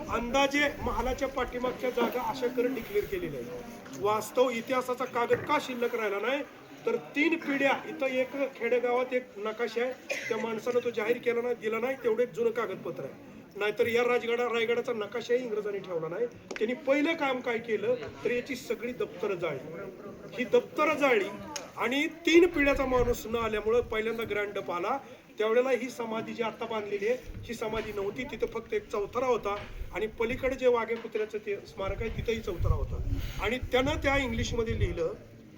A: अंदाजे महालाच्या पाठीमागच्या जागा अशा करून डिक्लेअर केलेल्या आहे. वास्तव इतिहासाचा कागद का शिल्लक राहिला नाही, तर 3 पिढ्या, इथं एक खेडेगावात एक नकाशा आहे, त्या माणसानं तो जाहीर केला नाही, दिला नाही, तेवढे एक जुनं कागदपत्र आहे. नाहीतर या रायगडाचा नकाशाही इंग्रजांनी ठेवला नाही. त्यांनी पहिलं काम काय केलं, तर याची सगळी दप्तरं जाळली. ही दप्तरं जाळली आणि 3 पिढ्याचा माणूस न आल्यामुळं पहिल्यांदा ग्रँड अप आला. त्यावेळेला ही समाधी जी आता बांधलेली आहे, ही समाधी नव्हती. तिथं फक्त एक चौथरा होता आणि पलीकडे जे वाघे कुत्र्याचं ते स्मारक आहे, तिथंही चौथरा होता. आणि त्यानं त्या इंग्लिशमध्ये लिहिलं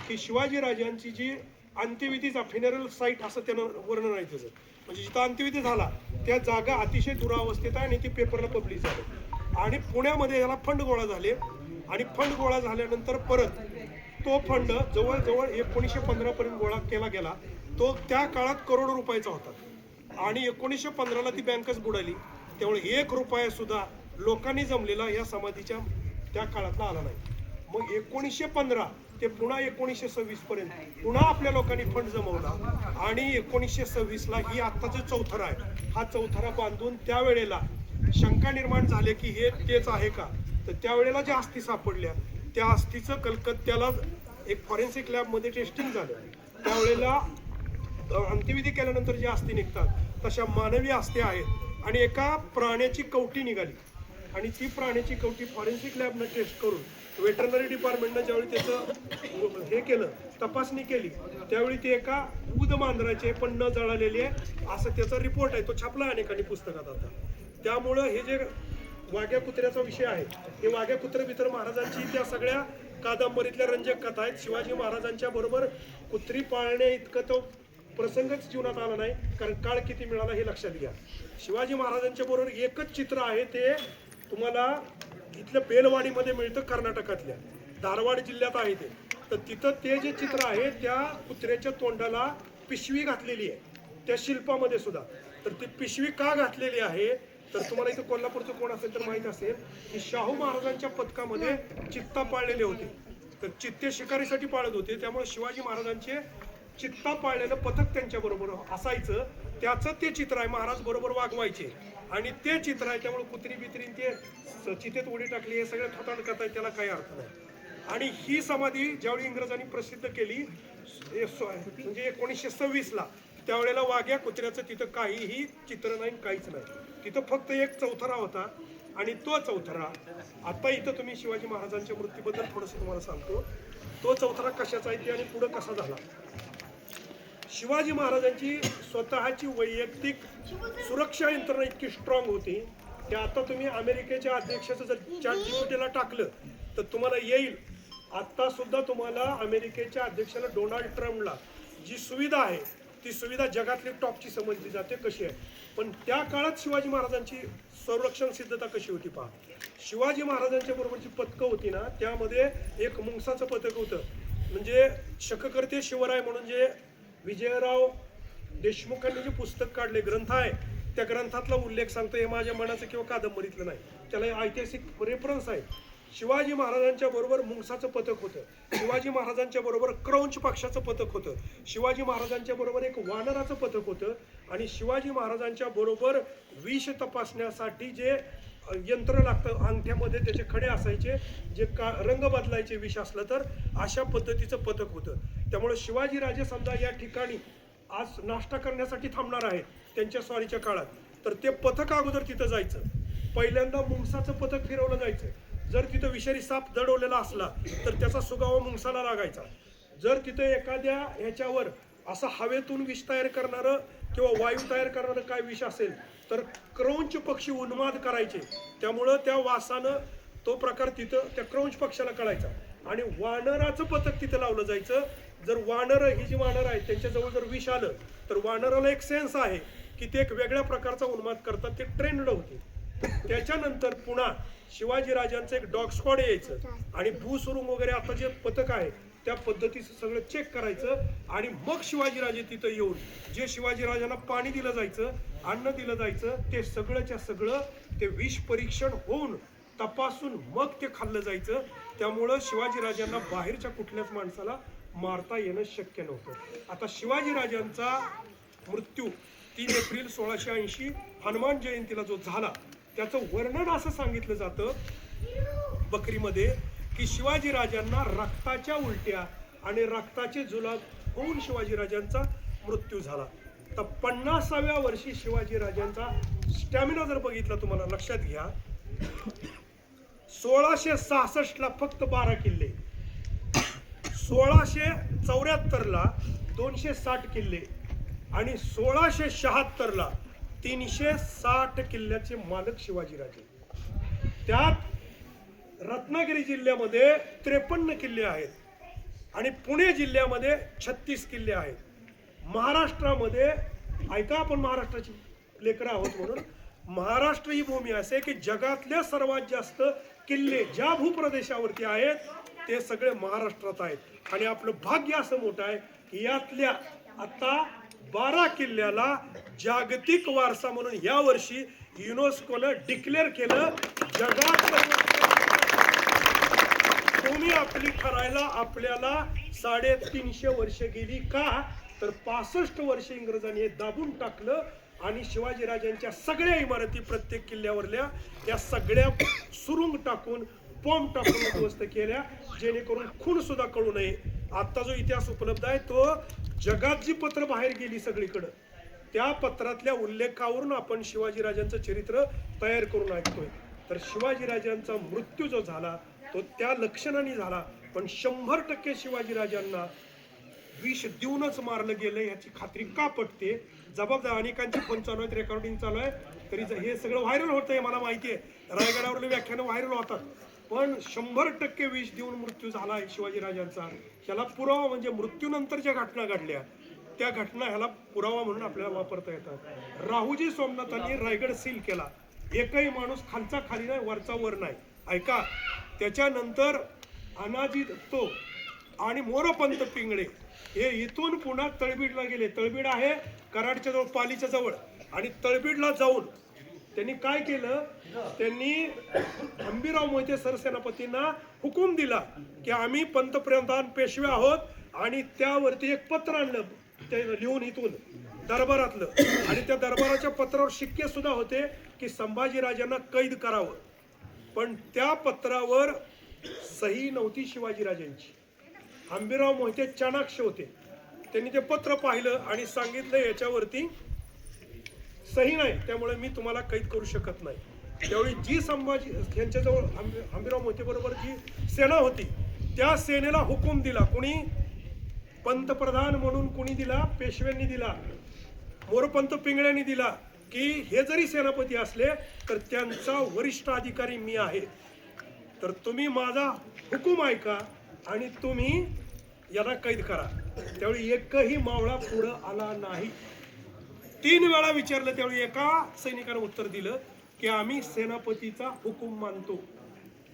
A: की शिवाजीराजांची जी अंत्यविधीचा फ्युनरल साईट, असं त्यानं वर्णन आहे त्याचं, म्हणजे जिथं अंत्यविधी झाला त्या जागा अतिशय दुरावस्थेत आहे आणि ती पेपरला पब्लिश झाली. आणि पुण्यामध्ये याला फंड गोळा झाले आणि फंड गोळा झाल्यानंतर परत तो फंड जवळजवळ 1915 पर्यंत गोळा केला गेला. तो त्या काळात करोडो रुपयाचा होता आणि 1915ला ती बँकच बुडाली. त्यामुळे 1 रुपया सुद्धा लोकांनी जमलेला या समाधीच्या त्या काळातला आला नाही. मग 1915 ते पुन्हा 1926 पर्यंत पुन्हा आपल्या लोकांनी फंड जमवला आणि 1926ला ही आत्ताचं चौथरा आहे, हा चौथरा बांधून त्यावेळेला शंका निर्माण झाले की हे तेच आहे का. तर त्यावेळेला ज्या अस्थी सापडल्या, त्या अस्थीचं कलकत्त्याला एक फॉरेन्सिक लॅबमध्ये टेस्टिंग झालं. त्यावेळेला अंत्यविधी केल्यानंतर ज्या अस्थी निघतात तशा मानवी अस्थी आहेत आणि एका प्राण्याची कवटी निघाली आणि ती प्राण्याची कवटी फॉरेन्सिक लॅबनं टेस्ट करून वेटरनरी डिपार्टमेंटनं ज्यावेळी त्याचं हे केलं तपासणी केली त्यावेळी ते एका दूध मांजराचे पण न जळालेली आहे असं त्याचा रिपोर्ट आहे तो छापला अनेकांनी पुस्तकात आता. त्यामुळं हे जे वाघ्या कुत्र्याचा विषय आहे हे वाघ्या कुत्रे बित्र महाराजांची त्या सगळ्या कादंबरीतल्या रंजक कथा आहेत. शिवाजी महाराजांच्या बरोबर कुत्री पाळणे इतकं तो प्रसंगच जीवनात आला नाही कारण काळ किती मिळाला हे लक्षात घ्या. शिवाजी महाराजांच्या बरोबर एकच चित्र आहे ते तुम्हाला इथल्या बेलवाडीमध्ये मिळतं कर्नाटकातल्या धारवाड जिल्ह्यात आहे ते. तर तिथं ते जे चित्र आहे त्या कुत्र्याच्या तोंडाला पिशवी घातलेली आहे त्या शिल्पामध्ये सुद्धा. तर ती पिशवी का घातलेली आहे तर तुम्हाला इथं कोल्हापूरचं कोण असेल तर माहित असेल की शाहू महाराजांच्या पथकामध्ये चित्ता पाळलेले होते. तर चित्ते शिकारीसाठी पाळत होते त्यामुळे शिवाजी महाराजांचे चित्ता पाळलेलं पथक त्यांच्या बरोबर असायचं. त्याचं ते चित्र आहे. महाराज बरोबर वागवायचे आणि ते चित्र आहे त्यामुळे कुत्री बित्रीन ते चितेत उडी टाकली हे सगळं थोतांड करताय त्याला काही अर्थ नाही. आणि ही समाधी ज्यावेळी इंग्रजांनी प्रसिद्ध केली म्हणजे 1926 ला त्यावेळेला वाघ्या कुत्र्याचं तिथं काहीही चित्र नाही काहीच नाही. तिथं फक्त एक चौथरा होता आणि तो चौथरा आता इथं तुम्ही शिवाजी महाराजांच्या मृत्यूबद्दल थोडंसं तुम्हाला सांगतो. तो चौथरा कशाचा आहे ते आणि पुढं कसा झाला. शिवाजी महाराजांची स्वतःची वैयक्तिक सुरक्षा यंत्रणा इतकी स्ट्रॉंग होती की आता तुम्ही अमेरिकेच्या अध्यक्षाचं जर ChatGPT ला टाकलं तर तुम्हाला येईल. आता सुद्धा तुम्हाला अमेरिकेच्या अध्यक्षाला डोनाल्ड ट्रम्पला जी सुविधा आहे ती सुविधा जगातली टॉपची समजली जाते कशी आहे. पण त्या काळात शिवाजी महाराजांची संरक्षण सिद्धता कशी होती पहा. शिवाजी महाराजांच्या बरोबरची पथकं होती ना त्यामध्ये एक मुंगसाचं पथक होतं म्हणजे शककर्ते शिवराय म्हणून जे विजयराव देशमुखांनी जे पुस्तक काढले ग्रंथ आहे त्या ग्रंथातला उल्लेख सांगतो. हे माझ्या मनाचं किंवा कादंबरीतलं नाही त्याला ऐतिहासिक रेफरन्स आहे. शिवाजी महाराजांच्या बरोबर मुंगसाचं पथक होतं. शिवाजी महाराजांच्या बरोबर क्रौंच पक्षाचं पथक होतं. शिवाजी महाराजांच्या बरोबर एक वानराचं पथक होतं आणि शिवाजी महाराजांच्या बरोबर विष तपासण्यासाठी जे यंत्र लागतं अंगठ्यामध्ये त्याचे खडे असायचे जे रंग बदलायचे विष असलं तर अशा पद्धतीचं पथक होतं. त्यामुळे शिवाजीराजे समजा या ठिकाणी आज नाश्ता करण्यासाठी थांबणार आहेत त्यांच्या स्वारीच्या काळात तर ते पथक अगोदर तिथं जायचं. पहिल्यांदा मुंगसाचं पथक फिरवलं जायचं. जर तिथं विषारी साप दडवलेला असला तर त्याचा सुगावा मुंगसाला लागायचा. जर तिथं एखाद्या ह्याच्यावर असं हवेतून विष तयार करणारं किंवा वायू तयार करणारं काय विष असेल तर क्रौंच पक्षी उन्माद करायचे. त्यामुळं त्या वासानं तो प्रकार तिथं त्या क्रौंच पक्षाला कळायचा. आणि वानराचं पथक तिथं लावलं जायचं. जर वानर ही जी वानर आहेत त्यांच्याजवळ जर विष आलं तर वानराला एक सेन्स आहे की ते एक वेगळ्या प्रकारचा उन्माद करतात. ते ट्रेंड होते. त्याच्यानंतर पुन्हा शिवाजीराजांचं एक डॉग स्क्वॉड यायचं आणि भूसुरुंग वगैरे आता जे पथक आहे त्या पद्धतीचं सगळं चेक करायचं आणि मग शिवाजीराजे तिथं येऊन जे शिवाजीराजांना पाणी दिलं जायचं अन्न दिलं जायचं ते सगळंच्या सगळं ते विष परीक्षण होऊन तपासून मग ते खाल्लं जायचं. त्यामुळं शिवाजीराजांना बाहेरच्या कुठल्याच माणसाला मारता येणं शक्य नव्हतं. आता शिवाजीराजांचा मृत्यू 3 एप्रिल 1680 हनुमान जयंतीला जो झाला त्याचं वर्णन असं सांगितलं जातं बकरीमध्ये की शिवाजीराजांना रक्ताच्या उलट्या आणि रक्ताचे जुलाब होऊन शिवाजीराजांचा मृत्यू झाला. तर 50व्या वर्षी शिवाजीराजांचा स्टॅमिना जर बघितला तुम्हाला लक्षात घ्या 1666 ला फक्त 12 किल्ले 1674 ला 260 किल्ले आणि 1676 ला 360 किल्ल्याचे मालक शिवाजीराजे. त्यात रत्नागिरी जिल्ह्यामध्ये 53 किल्ले आहेत आणि पुणे जिल्ह्यामध्ये 36 किल्ले आहेत. महाराष्ट्रामध्ये ऐका आपण महाराष्ट्राची लेकरं आहोत म्हणून महाराष्ट्र ही भूमी असे की जगातल्या सर्वात जास्त किल्ले ज्या भूप्रदेशावरती आहेत ते सगळे महाराष्ट्रात आहेत आणि आपलं भाग्य असं मोठं आहे की यातल्या आता 12 किल्ल्याला जागतिक वारसा म्हणून या वर्षी युनेस्कोनं डिक्लेअर केलं. जगात भूमी आपली ठरायला आपल्याला 350 वर्ष गेली का तर 65 वर्ष इंग्रजांनी हे दाबून टाकलं आणि शिवाजीराजांच्या सगळ्या इमारती प्रत्येक किल्ल्यावरल्या या सगळ्या सुरुंग टाकून बॉम्ब टाकून उद्ध्वस्त केल्या जेणेकरून खून सुद्धा कळू नये. आता जो इतिहास उपलब्ध आहे तो जगात जी पत्र बाहेर गेली सगळीकडं, त्या पत्रातल्या उल्लेखावरून आपण शिवाजीराजांचं चरित्र तयार करून ऐकतोय. तर शिवाजीराजांचा मृत्यू जो झाला तो त्या लक्षणाने झाला, पण 100% शिवाजीराजांना विष देऊनच मारलं गेलं याची खात्री का पटते? जबाबदार अनेकांची फोन चालू आहेत, रेकॉर्डिंग चालू आहे, तरी हे सगळं व्हायरल होतंय, मला माहिती आहे. रायगडावरले व्याख्यानं व्हायरल होतात, पण 100% विष देऊन मृत्यू झाला आहे शिवाजीराजांचा. ह्याला पुरावा म्हणजे मृत्यूनंतर ज्या घटना घडल्या त्या घटना ह्याला पुरावा म्हणून आपल्याला वापरता येतात. राहुजी सोमनाथांनी रायगड सील केला, एकही माणूस खालचा खाली नाही, वरचा वर नाही. ऐका, त्याच्यानंतर अनाजी दत्तो आणि मोरपंत पिंगळे हे इथून पुन्हा तळबीडला गेले. तळबीड आहे कराडच्या जवळ, पालीच्या जवळ, आणि तळबीडला जाऊन त्यांनी काय केलं, त्यांनी हंबीरराव मोहिते सरसेनापतींना हुकूम दिला की आम्ही पंतप्रधान पेशवे आहोत, आणि त्यावरती एक पत्र आणलं ते लिहून इथून दरबारातलं, आणि त्या दरबाराच्या पत्रावर शिक्के सुद्धा होते की संभाजीराजांना कैद करावं. पण त्या पत्रावर सही नव्हती शिवाजीराजांची. हंबीरराव मोहिते चाणाक्ष होते, त्यांनी ते पत्र पाहिलं आणि सांगितलं याच्यावरती सही नाही, त्यामुळे मी तुम्हाला कैद करू शकत नाही. त्यावेळी जी संभाजी यांच्याजवळ हंबीरराव मोहिते बरोबर जी सेना होती त्या सेनेला हुकूम दिला. कुणी? पंतप्रधान म्हणून कुणी दिला? पेशव्यांनी दिला, मोरपंत पिंगळ्यांनी दिला, की हे जरी सेनापती असले तर त्यांचा वरिष्ठ अधिकारी मी आहे, तर तुम्ही माझा हुकूम ऐका आणि तुम्ही याला कैद करा. त्यावेळी एकही मावळा पुढं आला नाही. 3 वेळा विचारलं, त्यावेळी एका सैनिकाने उत्तर दिलं की आम्ही सेनापतीचा हुकूम मानतो,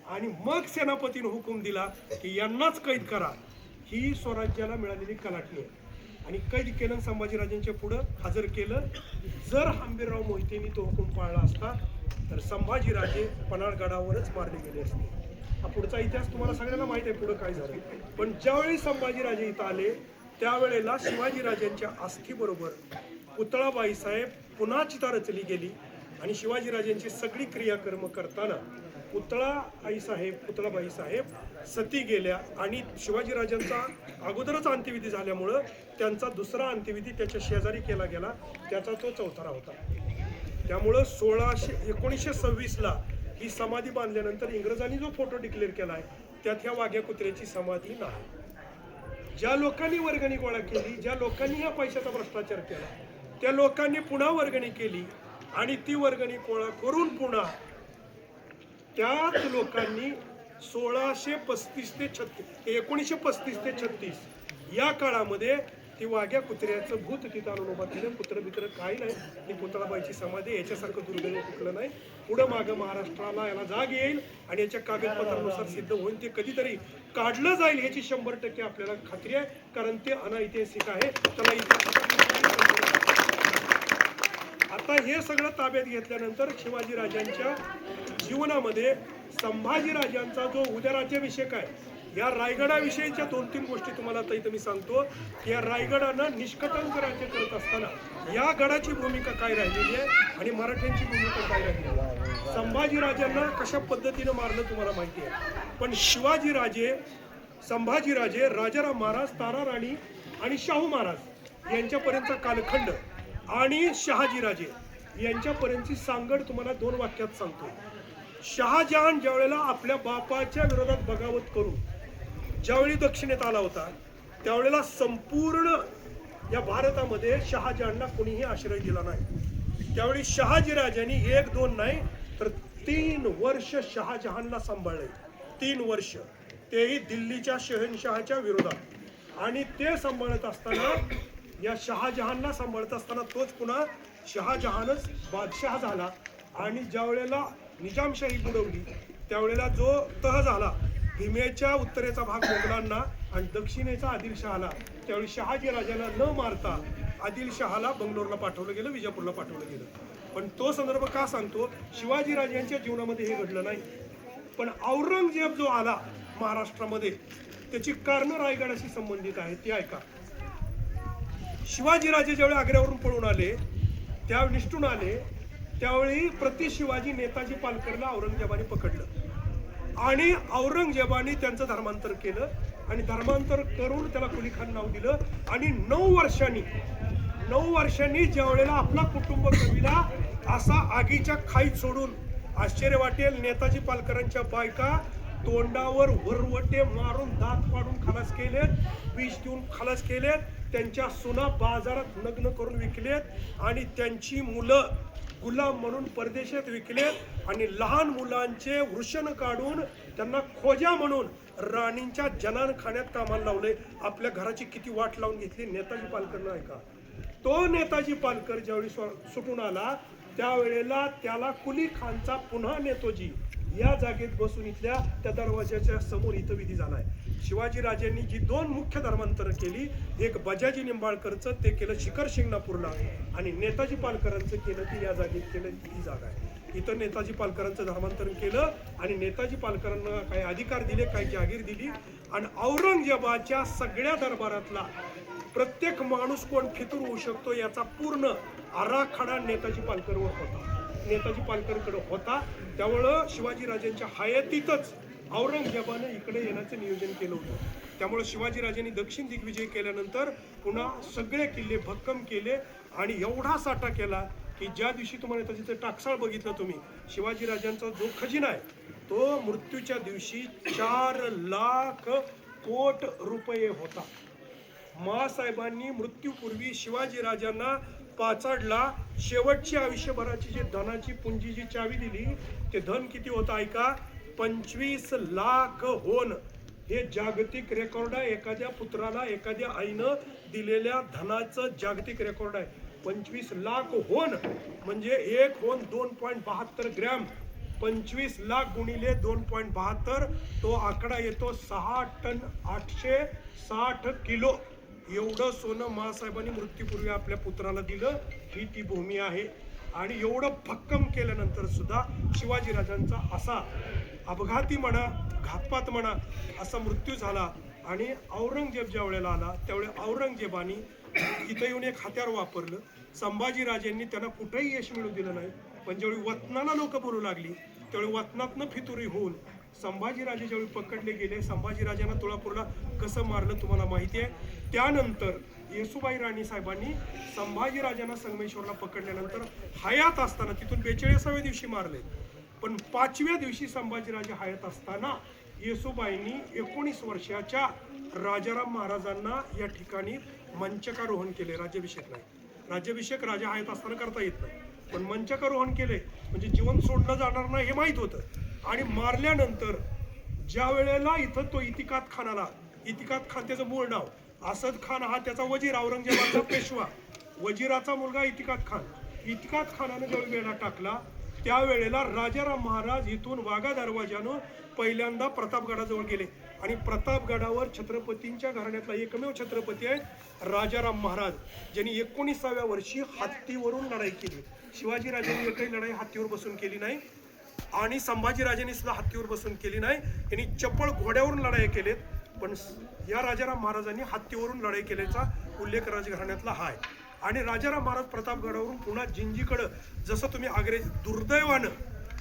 A: आणि मग सेनापतीने हुकूम दिला की यांनाच कैद करा. ही स्वराज्याला मिळालेली कलाटणी आहे. आणि कैद केलं, संभाजीराजांच्या पुढं हजर केलं. जर हंबीरराव मोहितेंनी तो हुकूम पाळला असता तर संभाजीराजे पन्हाळगडावरच मारले गेले असते. हा पुढचा इतिहास तुम्हाला सगळ्यांना माहित आहे पुढं काय झालं. पण ज्यावेळी संभाजीराजे इथं आले त्यावेळेला शिवाजीराजांच्या अस्थीबरोबर पुतळाबाई साहेब पुन्हा चिता रचली गेली, आणि शिवाजीराजांची सगळी क्रियाकर्म करताना पुतळाबाई साहेब सती गेल्या, आणि शिवाजीराजांचा अगोदरच अंत्यविधी झाल्यामुळं त्यांचा दुसरा अंत्यविधी त्याच्या शेजारी केला गेला, त्याचा तो चौथरा होता. त्यामुळं 1926ला ही समाधी बांधल्यानंतर इंग्रजांनी जो फोटो डिक्लेअर केला आहे त्यात ह्या वाघ्या कुत्र्याची समाधी नाही. ज्या लोकांनी वर्गणी गोळा केली, ज्या लोकांनी या पैशाचा भ्रष्टाचार केला, त्या लोकांनी पुन्हा वर्गणी केली, आणि ती वर्गणी गोळा करून पुन्हा त्याच लोकांनी 1935 ते 36 या काळामध्ये ती वाघ्या कुत्र्याचं भूत तिथं आणून उभा केलं. कुत्र बित्र काही नाही, ही पुतळाबाईची समाधी याच्यासारखं दुर्दैव कुठलं नाही. पुढं मागं महाराष्ट्राला याला जाग येईल आणि याच्या कागदपत्रानुसार सिद्ध होईल, ते कधीतरी काढलं जाईल याची 100% आपल्याला खात्री आहे, कारण ते अनैतिहासिक आहे. आता हे सगळं ताब्यात घेतल्यानंतर शिवाजीराजांच्या जीवनामध्ये संभाजीराजांचा जो उदयराज्याभिषेक आहे, या रायगडाविषयीच्या 2-3 गोष्टी तुम्हाला आता इथं मी सांगतो की या रायगडानं निष्कटंक राज्य करत असताना या गडाची भूमिका काय राहिलेली आहे आणि मराठ्यांची भूमिका काय राहिलेली आहे. संभाजीराजांना कशा पद्धतीनं मारलं तुम्हाला माहिती आहे, पण संभाजीराजे, राजाराम महाराज, ताराराणी आणि शाहू महाराज यांच्यापर्यंतचा कालखंड आणि शहाजीराजे यांच्यापर्यंतची सांगड तुम्हाला 2 वाक्यात सांगतो. शहाजहान ज्यावेळेला आपल्या बापाच्या विरोधात बगावत करून ज्यावेळी दक्षिणेत आला होता त्यावेळेला संपूर्ण या भारतामध्ये शहाजहानला कोणीही आश्रय दिला नाही. त्यावेळी शहाजीराजांनी 1-2 नाही तर 3 वर्ष शहाजहानला सांभाळले. 3 वर्ष, तेही दिल्लीच्या शहनशहाच्या विरोधात. आणि ते सांभाळत असताना, या शहाजहानला सांभाळत असताना तोच पुन्हा शहाजहानच बादशाह झाला. आणि ज्या वेळेला निजामशाही बुडवली त्यावेळेला जो तह झाला, भीमेच्या उत्तरेचा भाग मोगलांना आणि दक्षिणेचा आदिलशहाला, त्यावेळी शहाजीराजाला न मारता आदिलशहाला बंगलोरला पाठवलं गेलं, विजापूरला पाठवलं गेलं. पण तो संदर्भ का सांगतो, शिवाजीराजांच्या जीवनामध्ये हे घडलं नाही. पण औरंगजेब जो आला महाराष्ट्रामध्ये त्याची कारणं रायगडाशी संबंधित आहेत, ती ऐका. शिवाजीराजे ज्यावेळी आग्र्यावरून पळून आले, त्या निष्ठून आले, त्यावेळी प्रति शिवाजी नेताजी पालकरला औरंगजेबाने पकडलं आणि औरंगजेबाने त्यांचं धर्मांतर केलं आणि धर्मांतर करून त्याला कुलीखान नाव दिलं. आणि 9 वर्षांनी ज्या वेळेला आपला कुटुंब कबिला असा आगीच्या खाईत सोडून, आश्चर्य वाटेल, नेताजी पालकरांच्या बायका तोंडावर वरवटे मारून दात पाडून खलास केलेत, विष देऊन खलास केलेत, त्यांच्या सुना बाजारात नग्न करून विकलेत आणि त्यांची मुलं गुलाम म्हणून परदेशात विकलेत आणि लहान मुलांचे वृषण काढून त्यांना खोजा म्हणून राणींच्या जनानखान्यात कामाला लावले. आपल्या घराची किती वाट लावून घेतली नेताजी पालकरनं, ऐका. तो नेताजी पालकर ज्यावेळी सुटून आला त्यावेळेला त्याला कुली खानचा पुन्हा नेतोजी या जागेत बसून इथल्या त्या दरवाजाच्या समोर इथं विधी झालाय. शिवाजीराजांनी जी 2 मुख्य धर्मांतर केली, एक बजाजी निंबाळकरचं ते केलं शिखर शिंगणापूरला आणि नेताजी पालकरांचं केलं ती या जागेत केलं, ही जागा आहे. इथं नेताजी पालकरांचं धर्मांतरण केलं आणि नेताजी पालकरांना काही अधिकार दिले, काही जागीर दिली आणि औरंगजेबाच्या सगळ्या दरबारातला प्रत्येक माणूस कोण फितूर होऊ शकतो याचा पूर्ण आराखडा नेताजी पालकरवर होता, नेताजी पालकरकडे होता. त्यामुळं शिवाजीराजांच्या हयातीतच औरंगजेबाने इकडे येण्याचं नियोजन केलं होतं. त्यामुळे शिवाजीराजांनी दक्षिण दिग्विजय केल्यानंतर पुन्हा सगळे किल्ले भक्कम केले आणि एवढा साठा केला की ज्या दिवशी तुम्हाला त्याचं टाकसाळ बघितलं तुम्ही, शिवाजीराजांचा जो खजिना आहे तो मृत्यूच्या दिवशी 4 लाख कोट रुपये होता. मासाहेबांनी मृत्यूपूर्वी शिवाजीराजांना पाचाडला शेवटची आयुष्यभराची जी धनाची पुंजी जी चावी दिली, ते धन किती होतं ऐका, 25 लाख होन. हे जागतिक रेकॉर्ड आहे, एखाद्या पुत्राला एखाद्या आईनं दिलेल्या धनाचं जागतिक रेकॉर्ड आहे. 25 लाख होन म्हणजे एक होन 2.72 ग्रॅम. 25 लाख गुणिले 2.72 तो आकडा येतो 6 टन 860 किलो. एवढं सोनं मासाहेबांनी मृत्यूपूर्वी आपल्या पुत्राला दिलं, ही ती भूमी आहे. आणि एवढं भक्कम केल्यानंतर सुद्धा शिवाजीराजांचा असा अपघाती म्हणा, घातपात म्हणा, असा मृत्यू झाला. आणि औरंगजेब ज्या वेळेला आला त्यावेळेला औरंगजेबाने इथं येऊन एक हत्यार वापरलं. संभाजीराजांनी त्यांना कुठेही यश मिळू दिलं नाही. पण ज्यावेळी वतनाला लोक बोलू लागली त्यावेळी वतनातनं फितुरी होऊन संभाजीराजे ज्यावेळी पकडले गेले, संभाजीराजांना तुळापूरला कसं मारलं तुम्हाला माहिती आहे. त्यानंतर येसुबाई राणी साहेबांनी संभाजीराजांना संगमेश्वरला पकडल्यानंतर हयात असताना तिथून 42व्या दिवशी मारले. पण 5व्या दिवशी संभाजीराजे हयात असताना येसुबाईंनी 19 वर्षाच्या राजाराम महाराजांना या ठिकाणी मंचकारोहण केले. राज्याभिषेक नाही, राज्याभिषेक राजा हयात असताना करता येत नाही, पण मंचकारोहण केले म्हणजे जीवन सोडलं जाणार नाही हे माहीत होतं. आणि मारल्यानंतर ज्या वेळेला इथं तो इतिकात खान आला, इतिकात खान त्याचं मूळ नाव, असद खान हा त्याचा वजीर, औरंगजेबाचा पेशवा, वजीराचा मुलगा इतिकात खान. इतिकात खानानं ज्यावेळी वेढा टाकला त्यावेळेला राजाराम महाराज इथून वाघा दरवाजानं पहिल्यांदा प्रतापगडाजवळ गेले आणि प्रतापगडावर छत्रपतींच्या घराण्यातला एकमेव छत्रपती आहे राजाराम महाराज, ज्यांनी 19व्या वर्षी हत्तीवरून लढाई केली. शिवाजीराजांनी एकही लढाई हत्तीवर बसून केली नाही आणि संभाजीराजांनी सुद्धा हत्तीवर बसून केली नाही. त्यांनी चप्पळ घोड्यावरून लढाई केलेत, पण या राजाराम महाराजांनी हत्तीवरून लढाई केल्याचा उल्लेख राजघराण्यातला आहे. आणि राजाराम महाराज प्रतापगडावरून पुन्हा जिंजीकडं, जसं तुम्ही आग्रे, दुर्दैवानं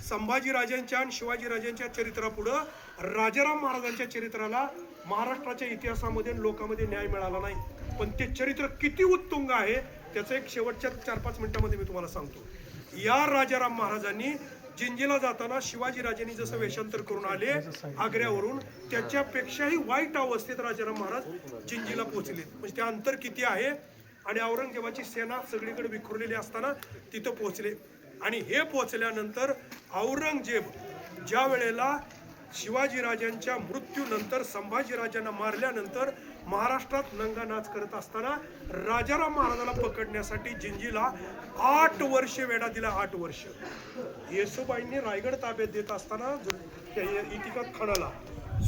A: संभाजीराजांच्या आणि शिवाजीराजांच्या चरित्रापुढं राजाराम महाराजांच्या चरित्राला महाराष्ट्राच्या इतिहासामध्ये लोकांमध्ये न्याय मिळाला नाही. पण ते चरित्र किती उत्तुंग आहे त्याचं एक शेवटच्या 4-5 मिनिटांमध्ये मी तुम्हाला सांगतो. या राजाराम महाराजांनी जिंजीला जाताना शिवाजीराजांनी जसं वेषांतर करून आले आग्र्यावरून, त्याच्यापेक्षाही वाईट अवस्थेत राजाराम महाराज जिंजीला पोहोचले. म्हणजे ते अंतर किती आहे. आणि औरंगजेबाची सेना सगळीकडे विखुरलेली असताना तिथं पोहोचले. आणि हे पोहोचल्यानंतर औरंगजेब ज्या वेळेला शिवाजीराजांच्या मृत्यूनंतर संभाजीराजांना मारल्यानंतर महाराष्ट्रात नंगा नाच करत असताना राजाराम महाराजाला पकडण्यासाठी जिंजीला 8 वर्ष वेढा दिला. 8 वर्ष. येसुबाईंनी रायगड ताब्यात देत असताना इतिकात खानाला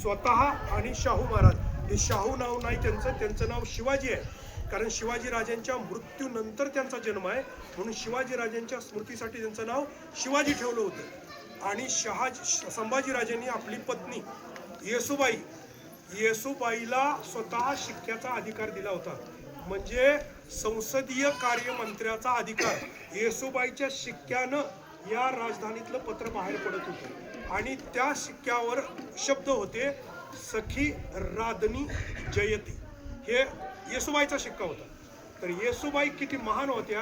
A: स्वतः आणि शाहू महाराज, हे शाहू नाव नाही त्यांचं नाव शिवाजी आहे, कारण शिवाजीराजांच्या मृत्यूनंतर त्यांचा जन्म आहे म्हणून शिवाजीराजांच्या स्मृतीसाठी त्यांचं नाव शिवाजी ठेवलं होतं. आणि संभाजीराजांनी आपली पत्नी येसुबाईला स्वतः शिक्क्याचा अधिकार दिला होता. म्हणजे संसदीय कार्यमंत्र्याचा अधिकार येसुबाईच्या शिक्क्यानं या राजधानीतलं पत्र बाहेर पडत होतं. आणि त्या शिक्क्यावर शब्द होते सखी राधनी जयती हे येसुबाईचा शिक्का होता. तर येसुबाई किती महान होत्या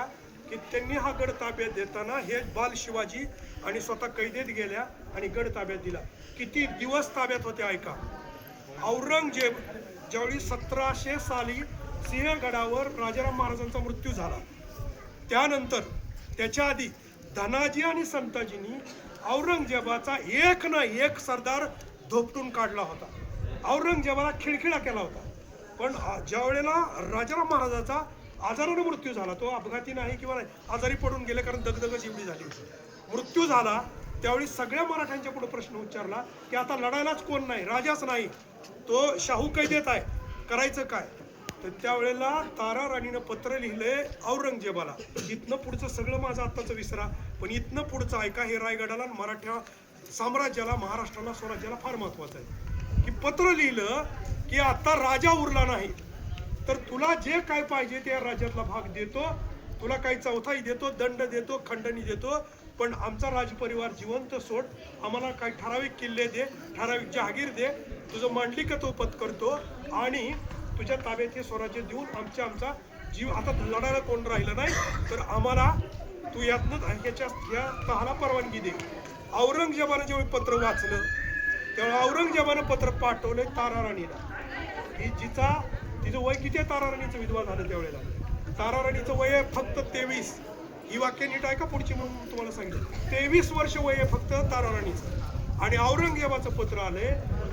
A: की त्यांनी हा गड ताब्यात देताना हे बाल शिवाजी आणि स्वतः कैदेत गेल्या आणि गड ताब्यात दिला. किती दिवस ताब्यात होते ऐका. औरंगजेब ज्यावेळी 1700 साली सिंहगडावर राजाराम महाराजांचा मृत्यू झाला, त्यानंतर त्याच्या आधी धनाजी आणि संताजींनी औरंगजेबाचा एक ना एक सरदार धोपटून काढला होता. औरंगजेबाला खिळखिळा केला होता. पण ज्या वेळेला राजाराम महाराजाचा आजाराने मृत्यू झाला, तो अपघाती नाही किंवा नाही, आजारी पडून गेले, कारण दगदगच एवढी झाली, मृत्यू झाला, त्यावेळी सगळ्या मराठ्यांच्या पुढे प्रश्न उच्चारला की आता लढायलाच कोण नाही, राजाच नाही, तो शाहू कैदेत आहे, करायचं काय. तर त्यावेळेला तारा राणीनं पत्र लिहिले औरंगजेबाला. इथनं पुढचं सगळं माझं आत्ताचं विसरा, पण इथनं पुढचं ऐका. हे रायगडाला, मराठा साम्राज्याला, महाराष्ट्राला, स्वराज्याला फार महत्वाचं आहे. की पत्र लिहिलं की आता राजा उरला नाही, तर तुला जे काय पाहिजे त्या राज्यातला भाग देतो, तुला काही चौथाई देतो, दंड देतो, खंडणी देतो, पण आमचा राजपरिवार जिवंत सोड, आम्हाला काही ठराविक किल्ले दे, ठराविक जहागीर दे, तुझं मांडलिकत्व पत्करतो आणि तुझ्या ताब्यात हे स्वराज्य देऊन आमचा जीव, आता लढायला कोण राहिलं नाही, तर आम्हाला तू यातनं या तहाला परवानगी दे. औरंगजेबानं जेव्हा पत्र वाचलं तेव्हा औरंगजेबानं पत्र पाठवलंय तारा राणीला, की तिचं वय किती आहे. तारा राणीचं विधवा झालं त्यावेळेला. तारा राणीचं वय आहे फक्त 23. ही वाक्य नीट आहे का पुढची, म्हणून तुम्हाला सांगितलं. 23 वर्ष वय आहे फक्त तारा राणीचं. आणि औरंगजेबाचं पत्र आलंय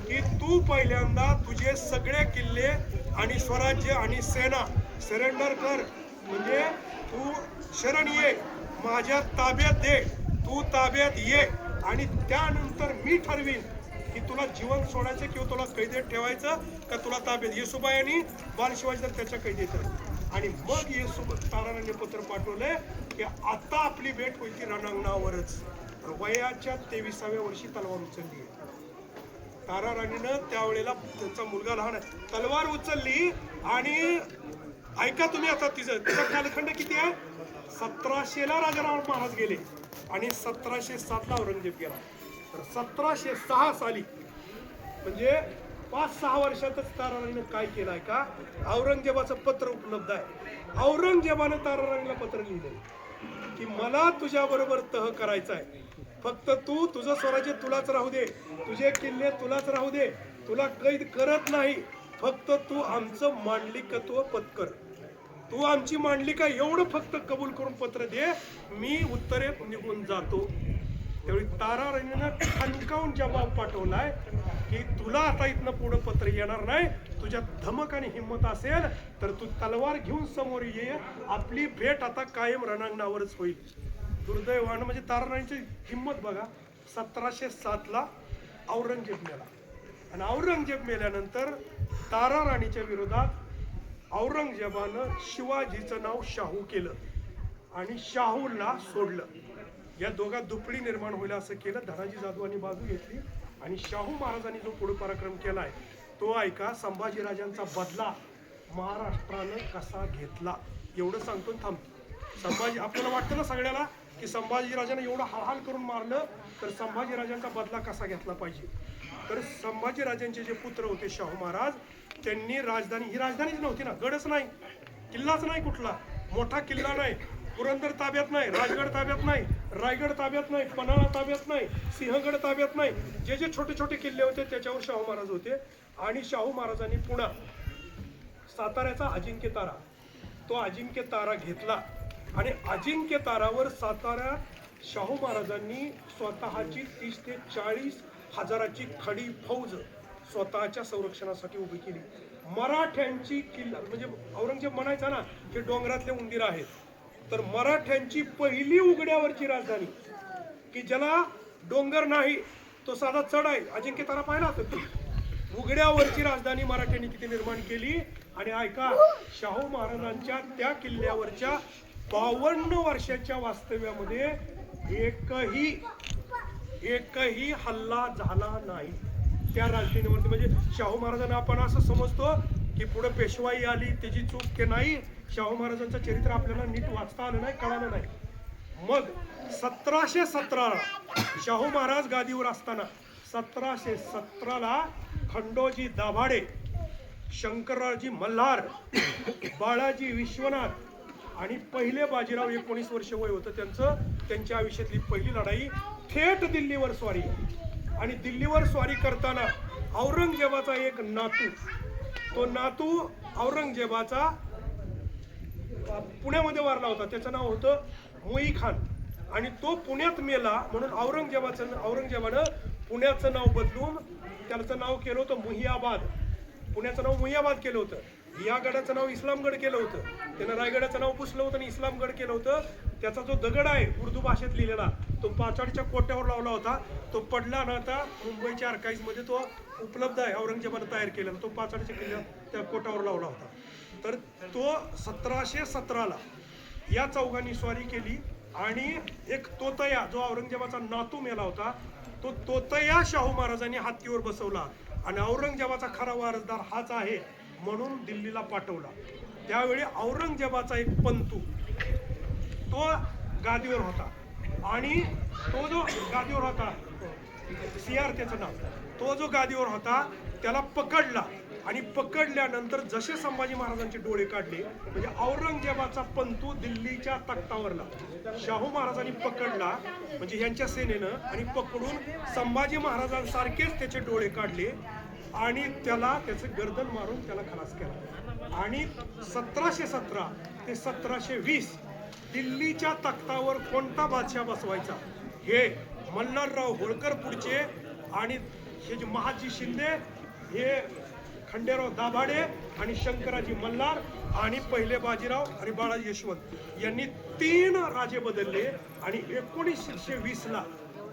A: की तू पहिल्यांदा तुझे सगळे किल्ले आणि स्वराज्य आणि सेना सरेंडर कर, म्हणजे तू शरण ये, माझ्या ताब्यात दे, तू ताब्यात ये, आणि त्यानंतर मी ठरवीन की तुला जीवन सोडायचं किंवा तुला कैदेत ठेवायचं का तुला ताब्यात. येसुबाई आणि बालशिवाजी तर त्याच्या कैदेत. आणि मग ताराराणीने पत्र पाठवलंय की आता आपली भेट होईल ती रणांगणावरच. वयाच्या 23व्या वर्षी तलवार उचलली आहे तारा राणीनं. त्यावेळेला त्यांचा मुलगा लहान आहे, तलवार उचलली. आणि ऐका तुम्ही आता, तिचा कालखंड किती आहे. 1700ला राजाराम महाराज गेले आणि 1707ला औरंगजेब गेला. तर 1706 साली म्हणजे 5-6 वर्षातच तारा राणीनं काय केलंय का, औरंगजेबाचं पत्र उपलब्ध आहे. औरंगजेबानं तारा राणीला पत्र लिहिलंय की मला तुझ्या बरोबर तह करायचा आहे, फक्त तू तुझं स्वराज्य तुलाच राहू दे, तुझे किल्ले तुलाच राहू दे, तुला कैद करत नाही, फक्त तू आमचं मांडलिकत्व पत्कर, तू आमची मांडलिका एवढं फक्त कबूल करून पत्र दे, मी उत्तरेत निघून जातो. त्यावेळी तारा राणीनं ठणकावून जबाब पाठवलाय की तुला आता इथनं पुढं पत्र येणार नाही, तुझ्यात धमक आणि हिंमत असेल तर तू तलवार घेऊन समोर ये, आपली भेट आता कायम रणांगणावरच होईल. दुर्दैवानं म्हणजे तारा राणीची हिंमत बघा. 1707ला औरंगजेब मेला आणि औरंगजेब मेल्यानंतर तारा राणीच्या विरोधात औरंगजेबानं शिवाजीचं नाव शाहू केलं आणि शाहूला सोडलं. या दोघात दुपडी निर्माण होईल असं केलं. धनाजी जाधवांनी बाजू घेतली आणि शाहू महाराजांनी जो पुढे पराक्रम केलाय तो ऐका. संभाजीराजांचा बदला महाराष्ट्रानं कसा घेतला एवढं सांगतो थांबतो. आपल्याला वाटतं ना सगळ्याला की संभाजीराजांना एवढं हाल करून मारलं, तर संभाजीराजांचा बदला कसा घेतला पाहिजे. तर संभाजीराजांचे जे पुत्र होते शाहू महाराज, त्यांनी राजधानी, ही राजधानीच नव्हती ना, गडच नाही, किल्लाच नाही, कुठला मोठा किल्ला नाही, पुरंदर ताब्यात नाही, राजगड ताब्यात नाही, रायगड ताब्यात नाही, पन्हाळा ताब्यात नाही, सिंहगड ताब्यात नाही, जे जे छोटे छोटे किल्ले होते त्याच्यावर शाहू महाराज होते. आणि शाहू महाराजांनी पुन्हा साताऱ्याचा अजिंक्य तारा, तो अजिंक्य तारा घेतला आणि अजिंक्य तारावर साताऱ्यात शाहू महाराजांनी स्वतःची 30 ते 40 हजाराची खडी फौज स्वतःच्या संरक्षणासाठी उभी केली. मराठ्यांची किल्ला म्हणजे औरंगजेब म्हणायचा ना की डोंगरातले उंदीर आहेत, तर मराठ्यांची पहिली उघड्यावरची राजधानी की ज्याला डोंगर नाही, तो साधा चढ आहे, अजिंक्य तारा पाहिला होता, उघड्यावरची राजधानी मराठ्यांनी किती निर्माण केली. आणि ऐका, शाहू महाराजांच्या त्या किल्ल्यावरच्या 52 वर्षाच्या वास्तव्यामध्ये एकही हल्ला झाला नाही त्या राजधानीवरती. म्हणजे शाहू महाराजांना आपण असं समजतो की पुढे पेशवाई आली त्याची चूक की नाही, शाहू महाराजांचं चरित्र आपल्याला नीट वाचता आलं नाही, कळालं नाही. मग 1717ला शाहू महाराज गादीवर असताना 1717ला खंडोजी दाभाडे, शंकररावजी मल्हार, बाळाजी विश्वनाथ आणि पहिले बाजीराव 19 वर्ष वय होतं त्यांचं. त्यांच्या आयुष्यातली पहिली लढाई थेट दिल्लीवर स्वारी. आणि दिल्लीवर स्वारी करताना औरंगजेबाचा एक नातू, तो नातू औरंगजेबाचा पुण्यामध्ये वारला होता. त्याचं नाव होतं मोई खान. आणि तो पुण्यात मेला म्हणून औरंगजेबानं पुण्याचं नाव बदलून त्याचं नाव केलं होतं मुहियाबाद. पुण्याचं नाव मुहियाबाद केलं होतं. या गडाचं नाव इस्लामगड केलं होतं. त्यानं रायगडाचं नाव पुसलं होतं आणि इस्लामगड केलं होतं. त्याचा जो दगड आहे उर्दू भाषेत लिहिलेला, तो पाचाडच्या कोट्यावर लावला होता. तो पडला ना, आता मुंबईच्या आर्काइव्हमध्ये तो उपलब्ध आहे. औरंगजेबानं तयार केलेला तो पाचाडच्या किल्ल्यावर त्या कोट्यावर लावला होता. तर तो 1717ला या चौघांनी स्वारी केली. आणि एक तोतया, जो औरंगजेबाचा नातू मेला होता, तो तोतया शाहू महाराजांनी हत्तीवर बसवला आणि औरंगजेबाचा खरा वारसदार हाच आहे म्हणून दिल्लीला पाठवला. त्यावेळी औरंगजेबाचा एक पंतू तो गादीवर होता. आणि तो जो गादीवर होता, सियार त्याचं नाव, तो जो गादीवर होता त्याला पकडला. आणि पकडल्यानंतर जसे संभाजी महाराजांचे डोळे काढले, म्हणजे औरंगजेबाचा पंतू दिल्लीच्या तख्तावरला शाहू महाराजांनी पकडला, म्हणजे यांच्या सेनेनं, आणि पकडून संभाजी महाराजांसारखेच त्याचे डोळे काढले आणि त्याचं गर्दन मारून त्याला खलास केला. आणि 1717 ते 1720 दिल्लीच्या तख्तावर कोणता बादशाह बसवायचा हे मल्हारराव होळकर पुढचे आणि हे जे महाजी शिंदे, हे खंडेराव दाभाडे आणि शंकराजी मल्हार आणि पहिले बाजीराव आणि बाळाजी यशवंत यांनी 3 राजे बदलले. आणि 1920ला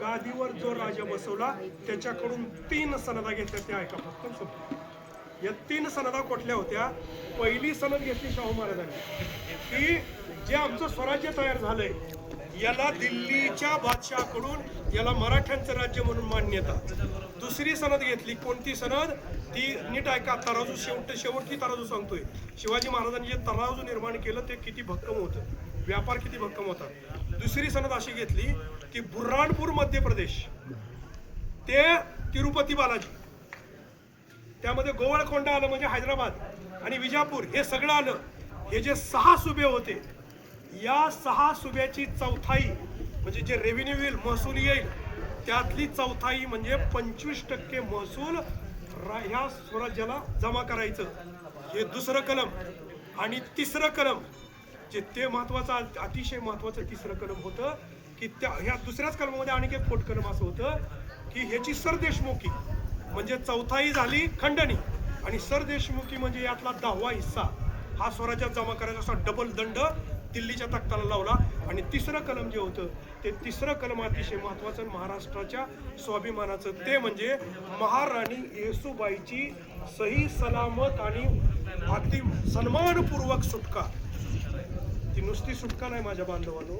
A: गादीवर जो राजा बसवला त्याच्याकडून 3 सनदा घेतल्या. त्या ऐका फक्त. या 3 सनदा कुठल्या होत्या? पहिली सनद घेतली शाहू महाराजांनी की जे आमचं स्वराज्य तयार झालंय याला दिल्लीच्या बादशाहाकडून याला मराठ्यांचं राज्य म्हणून मान्यता. दुसरी सनद घेतली. कोणती सनद? ती नीट ऐका. तराजू शेवटची तराजू सांगतोय. शिवाजी महाराजांनी जे तराजू निर्माण केलं ते किती भक्कम होतं, व्यापार किती भक्कम होता. दुसरी सनद अशी घेतली की बुऱ्हाणपूर मध्य प्रदेश ते तिरुपती बालाजी, त्यामध्ये गोवळकोंडा आलं म्हणजे हैदराबाद आणि विजापूर हे सगळं आलं. हे जे 6 सुबे होते, या 6 सुब्याची चौथाई म्हणजे जे रेव्हेन्यू येईल, महसूल येईल, त्यातली चौथाई म्हणजे 25% महसूल ह्या स्वराज्याला जमा करायचं. हे दुसरं कलम. आणि तिसरं कलम जे ते महत्वाचं, अतिशय महत्वाचं तिसरं कलम होतं की ह्या दुसऱ्याच कलमामध्ये आणखी एक पोट कलम असं होतं की ह्याची सरदेशमुखी म्हणजे चौथाई झाली खंडणी आणि सरदेशमुखी म्हणजे यातला 10वा हिस्सा हा स्वराज्यात जमा करायचा असा डबल दंड दिल्लीच्या तख्ताला लावला. आणि तिसरं कलम जे होतं ते तिसरं कलम अतिशय महत्वाचं महाराष्ट्राच्या स्वाभिमानाचं, ते म्हणजे महाराणी येसूबाईची सही सलामत आणि अगदी सन्मानपूर्वक सुटका. ती नुसती सुटका नाही माझ्या बांधवांनो,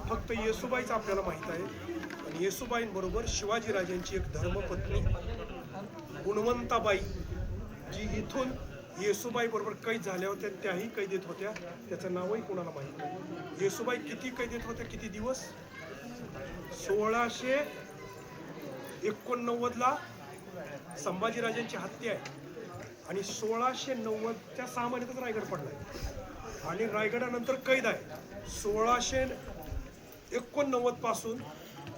A: फक्त येसूबाईच आपल्याला माहित आहे. आणि येसूबाईंबरोबर शिवाजीराजांची एक धर्मपत्नी गुणवंताबाई, जी इथून येसूबाई बरोबर कैद झाल्या होत्या, त्याही कैदेत होत्या. त्याचं नावही कोणाला माहित नाही. येसूबाई किती कैदेत होत्या, किती दिवस? 1689ला संभाजीराजांची हत्या आहे आणि 1690च्या 6 महिन्यातच रायगड पडलाय आणि रायगडानंतर कैद आहे. 1689 पासून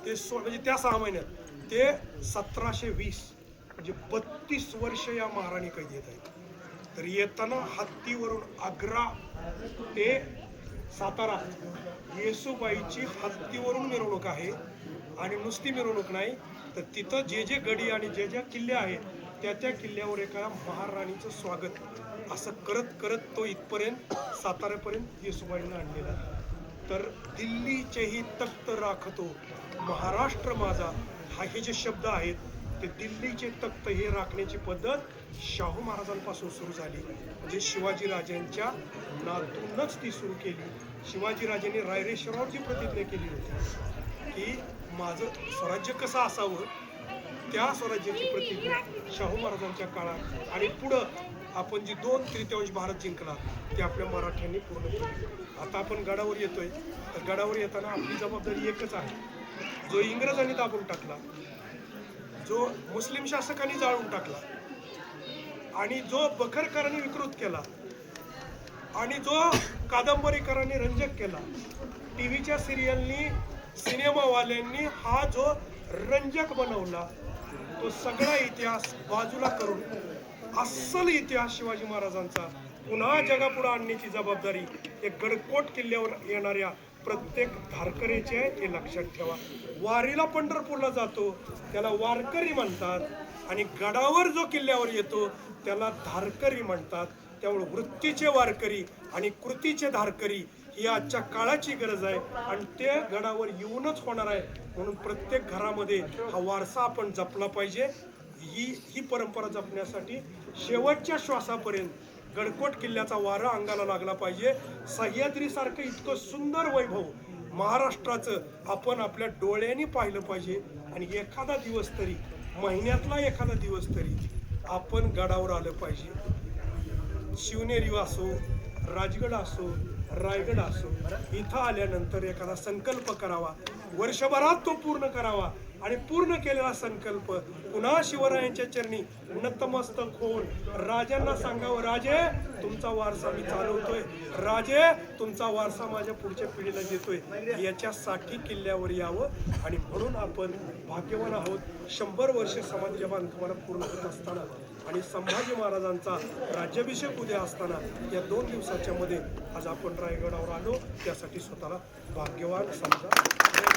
A: ते म्हणजे त्या 6 महिन्यात ते 1720 म्हणजे 32 वर्ष या महाराणी कैद येत आहेत. तर येताना हत्तीवरून आग्रा ते सातारा येसूबाईची हत्तीवरून मिरवणूक आहे. आणि नुसती मिरवणूक नाही तर तिथं जे जे गडी आणि जे ज्या किल्ले आहेत त्या किल्ल्यावर एका महाराणीचं स्वागत असं करत करत तो इथपर्यंत साताऱ्यापर्यंत येसूबाईंना आणलेला. तर दिल्लीचेही तख्त राखतो महाराष्ट्र माझा, हा हे जे शब्द आहेत ते दिल्लीचे तख्त हे राखण्याची पद्धत शाहू महाराजांपासून सुरू झाली. म्हणजे शिवाजीराजांच्या नातूनच ती सुरू केली. शिवाजीराजांनी रायरेश्वरावर जी प्रतिज्ञा केली होती की माझं स्वराज्य कसं असावं, त्या स्वराज्याची प्रतिज्ञा शाहू महाराजांच्या काळात आणि पुढं आपण जी 2/3 भारत जिंकला ते आपल्या मराठ्यांनी पूर्ण केली. आता आपण गडावर येतोय, तर गडावर येताना आपली जबाबदारी एकच आहे, जो इंग्रजांनी दाबून टाकला जो मुस्लिम शासकांनी जाळून टाकला आणि जो बखरकरांनी विकृत केला आणि जो कादंबरीकरांनी रंजक केला, टीव्हीच्या सिरियलनी सिनेमावाल्यांनी हा जो रंजक बनवला, तो सगळा इतिहास बाजूला करून अस्सल इतिहास शिवाजी महाराजांचा पुन्हा जगापुढे आणण्याची जबाबदारी एक गडकोट किल्ल्यावर येणाऱ्या प्रत्येक धारकरीचे आहे, हे लक्षात ठेवा. वारीला पंढरपूरला जातो त्याला वारकरी म्हणतात आणि गडावर जो किल्ल्यावर येतो त्याला धारकरी म्हणतात. त्यामुळे वृत्तीचे वारकरी आणि कृतीचे धारकरी ही आजच्या काळाची गरज आहे आणि ते गडावर येऊनच होणार आहे. म्हणून प्रत्येक घरामध्ये हा वारसा आपण जपला पाहिजे. ही परंपरा जपण्यासाठी शेवटच्या श्वासापर्यंत गडकोट किल्ल्याचा वारा अंगाला लागला पाहिजे. सह्याद्रीसारखं इतकं सुंदर वैभव महाराष्ट्राचं आपण आपल्या डोळ्यांनी पाहिलं पाहिजे आणि एखादा दिवस तरी, महिन्यातला एखादा दिवस तरी आपण गडावर आलं पाहिजे. शिवनेरी असो, राजगड असो, रायगड असो, इथं आल्यानंतर एखादा संकल्प करावा, वर्षभरात तो पूर्ण करावा आणि पूर्ण केलेला संकल्प पुन्हा शिवरायांच्या चरणी नतमस्तक होऊन राजांना सांगावं, राजे तुमचा वारसा मी चालवतोय, राजे तुमचा वारसा माझ्या पुढच्या पिढीला देतोय. याच्यासाठी किल्ल्यावर यावं आणि म्हणून आपण भाग्यवान आहोत. 100 वर्ष समाजाच्या बांधकामाला पूर्ण होत असताना आणि संभाजी महाराजांचा राज्याभिषेक उद्या असताना या 2 दिवसाच्या मध्ये आज आपण रायगडावर आलो, त्यासाठी स्वतःला भाग्यवान समजा.